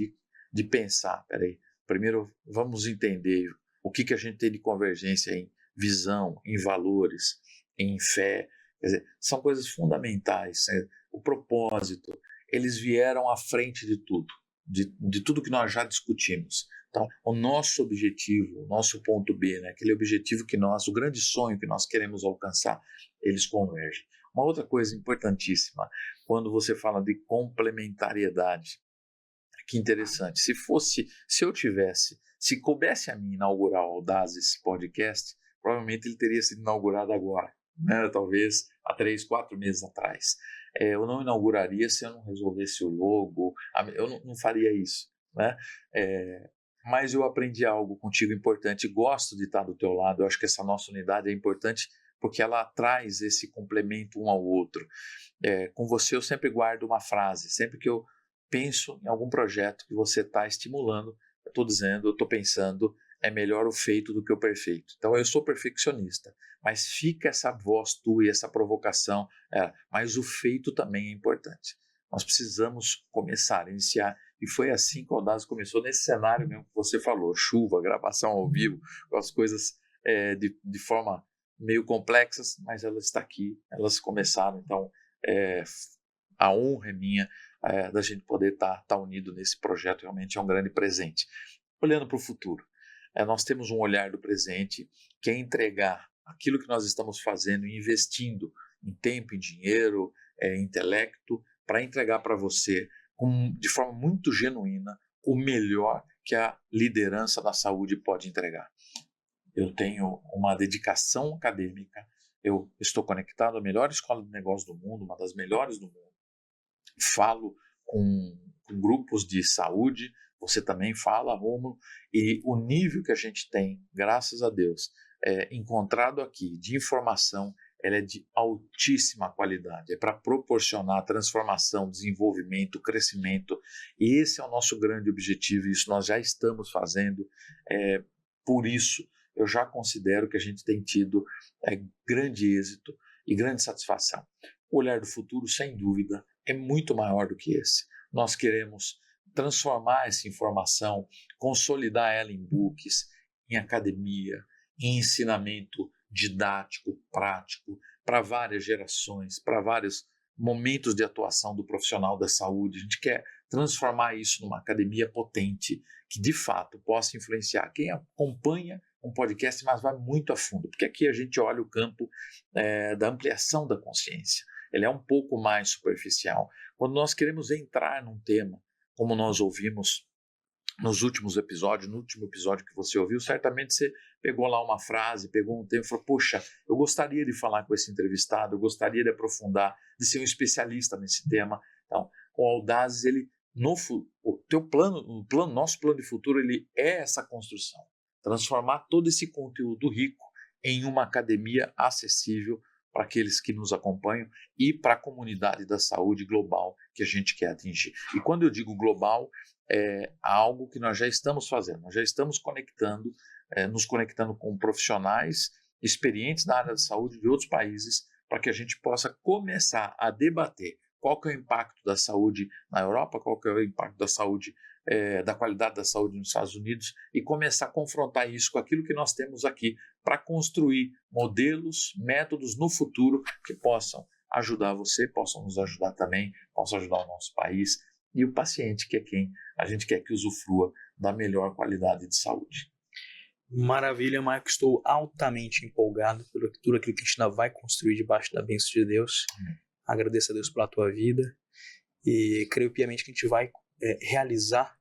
de pensar, peraí, primeiro vamos entender o que a gente tem de convergência em visão, em valores, em fé. Quer dizer, são coisas fundamentais, né? O propósito, eles vieram à frente de tudo, de tudo que nós já discutimos. Então, o nosso objetivo, o nosso ponto B, né, aquele objetivo o grande sonho que nós queremos alcançar, eles convergem. Uma outra coisa importantíssima, quando você fala de complementariedade, que interessante, se coubesse a mim inaugurar o Audazes Podcast, provavelmente ele teria sido inaugurado agora, né? Talvez há 3, 4 meses atrás. Eu não inauguraria se eu não resolvesse o logo, eu não faria isso, né? Mas eu aprendi algo contigo importante, gosto de estar do teu lado, eu acho que essa nossa unidade é importante porque ela traz esse complemento um ao outro. Com você eu sempre guardo uma frase, sempre que eu penso em algum projeto que você está estimulando, eu estou pensando, é melhor o feito do que o perfeito. Então eu sou perfeccionista, mas fica essa voz tua e essa provocação, mas o feito também é importante. Nós precisamos iniciar, e foi assim que o Audazes começou, nesse cenário mesmo que você falou, chuva, gravação ao vivo, com as coisas de forma meio complexas, mas ela está aqui, elas começaram. Então a honra é minha da gente poder estar unido nesse projeto, realmente é um grande presente. Olhando para o futuro, nós temos um olhar do presente, que é entregar aquilo que nós estamos fazendo e investindo em tempo, em dinheiro, em intelecto, para entregar para você de forma muito genuína o melhor que a liderança da saúde pode entregar. Eu tenho uma dedicação acadêmica, eu estou conectado à melhor escola de negócios do mundo, uma das melhores do mundo. Falo com grupos de saúde, você também fala, Rômulo, e o nível que a gente tem, graças a Deus, encontrado aqui de informação, ela é de altíssima qualidade, é para proporcionar transformação, desenvolvimento, crescimento, e esse é o nosso grande objetivo, e isso nós já estamos fazendo. Por isso eu já considero que a gente tem tido grande êxito e grande satisfação. O olhar do futuro, sem dúvida, é muito maior do que esse. Nós queremos transformar essa informação, consolidar ela em books, em academia, em ensinamento didático, prático, para várias gerações, para vários momentos de atuação do profissional da saúde. A gente quer transformar isso numa academia potente, que de fato possa influenciar quem acompanha um podcast, mas vai muito a fundo, porque aqui a gente olha o campo da ampliação da consciência. Ele é um pouco mais superficial. Quando nós queremos entrar num tema, como nós ouvimos nos últimos episódios, no último episódio que você ouviu, certamente você pegou lá uma frase, pegou um tema e falou, puxa, eu gostaria de falar com esse entrevistado, eu gostaria de aprofundar, de ser um especialista nesse tema. Então, o Audazes, ele nosso plano de futuro, ele é essa construção. Transformar todo esse conteúdo rico em uma academia acessível para aqueles que nos acompanham e para a comunidade da saúde global que a gente quer atingir. E quando eu digo global, é algo que nós já estamos fazendo. Nós já estamos nos conectando com profissionais experientes na área da saúde de outros países para que a gente possa começar a debater qual que é o impacto da saúde na Europa, qual que é o impacto da saúde, da qualidade da saúde nos Estados Unidos e começar a confrontar isso com aquilo que nós temos aqui para construir modelos, métodos no futuro que possam ajudar você, possam nos ajudar também, possam ajudar o nosso país e o paciente, que é quem a gente quer que usufrua da melhor qualidade de saúde. Maravilha, Marco. Estou altamente empolgado por tudo aquilo que a gente ainda vai construir debaixo da bênção de Deus. Agradeço a Deus pela tua vida e creio piamente que a gente vai realizar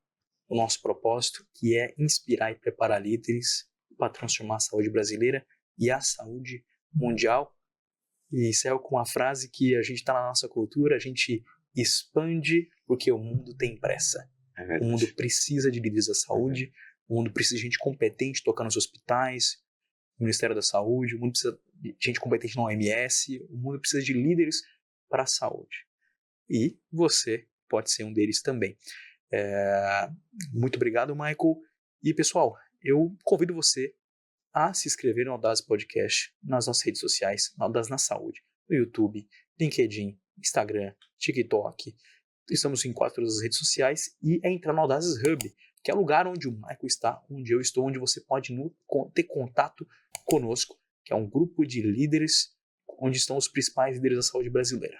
o nosso propósito, que é inspirar e preparar líderes para transformar a saúde brasileira e a saúde mundial. E encerro com uma frase que a gente está na nossa cultura, a gente expande porque o mundo tem pressa. O mundo precisa de líderes da saúde, o mundo precisa de gente competente tocando nos hospitais, no Ministério da Saúde, o mundo precisa de gente competente na OMS, o mundo precisa de líderes para a saúde. E você pode ser um deles também. Muito obrigado, Michael. E, pessoal, eu convido você a se inscrever no Audaz Podcast nas nossas redes sociais, no Audaz na Saúde, no YouTube, LinkedIn, Instagram, TikTok. Estamos em todas as redes sociais e entrar no Audazes Hub, que é o lugar onde o Michael está, onde eu estou, onde você pode ter contato conosco, que é um grupo de líderes onde estão os principais líderes da saúde brasileira.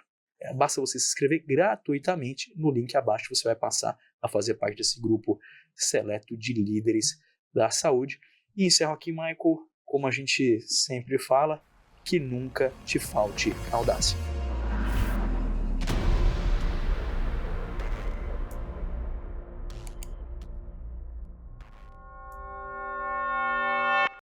Basta você se inscrever gratuitamente, no link abaixo você vai passar a fazer parte desse grupo seleto de líderes da saúde. E encerro aqui, Michael, como a gente sempre fala, que nunca te falte audácia.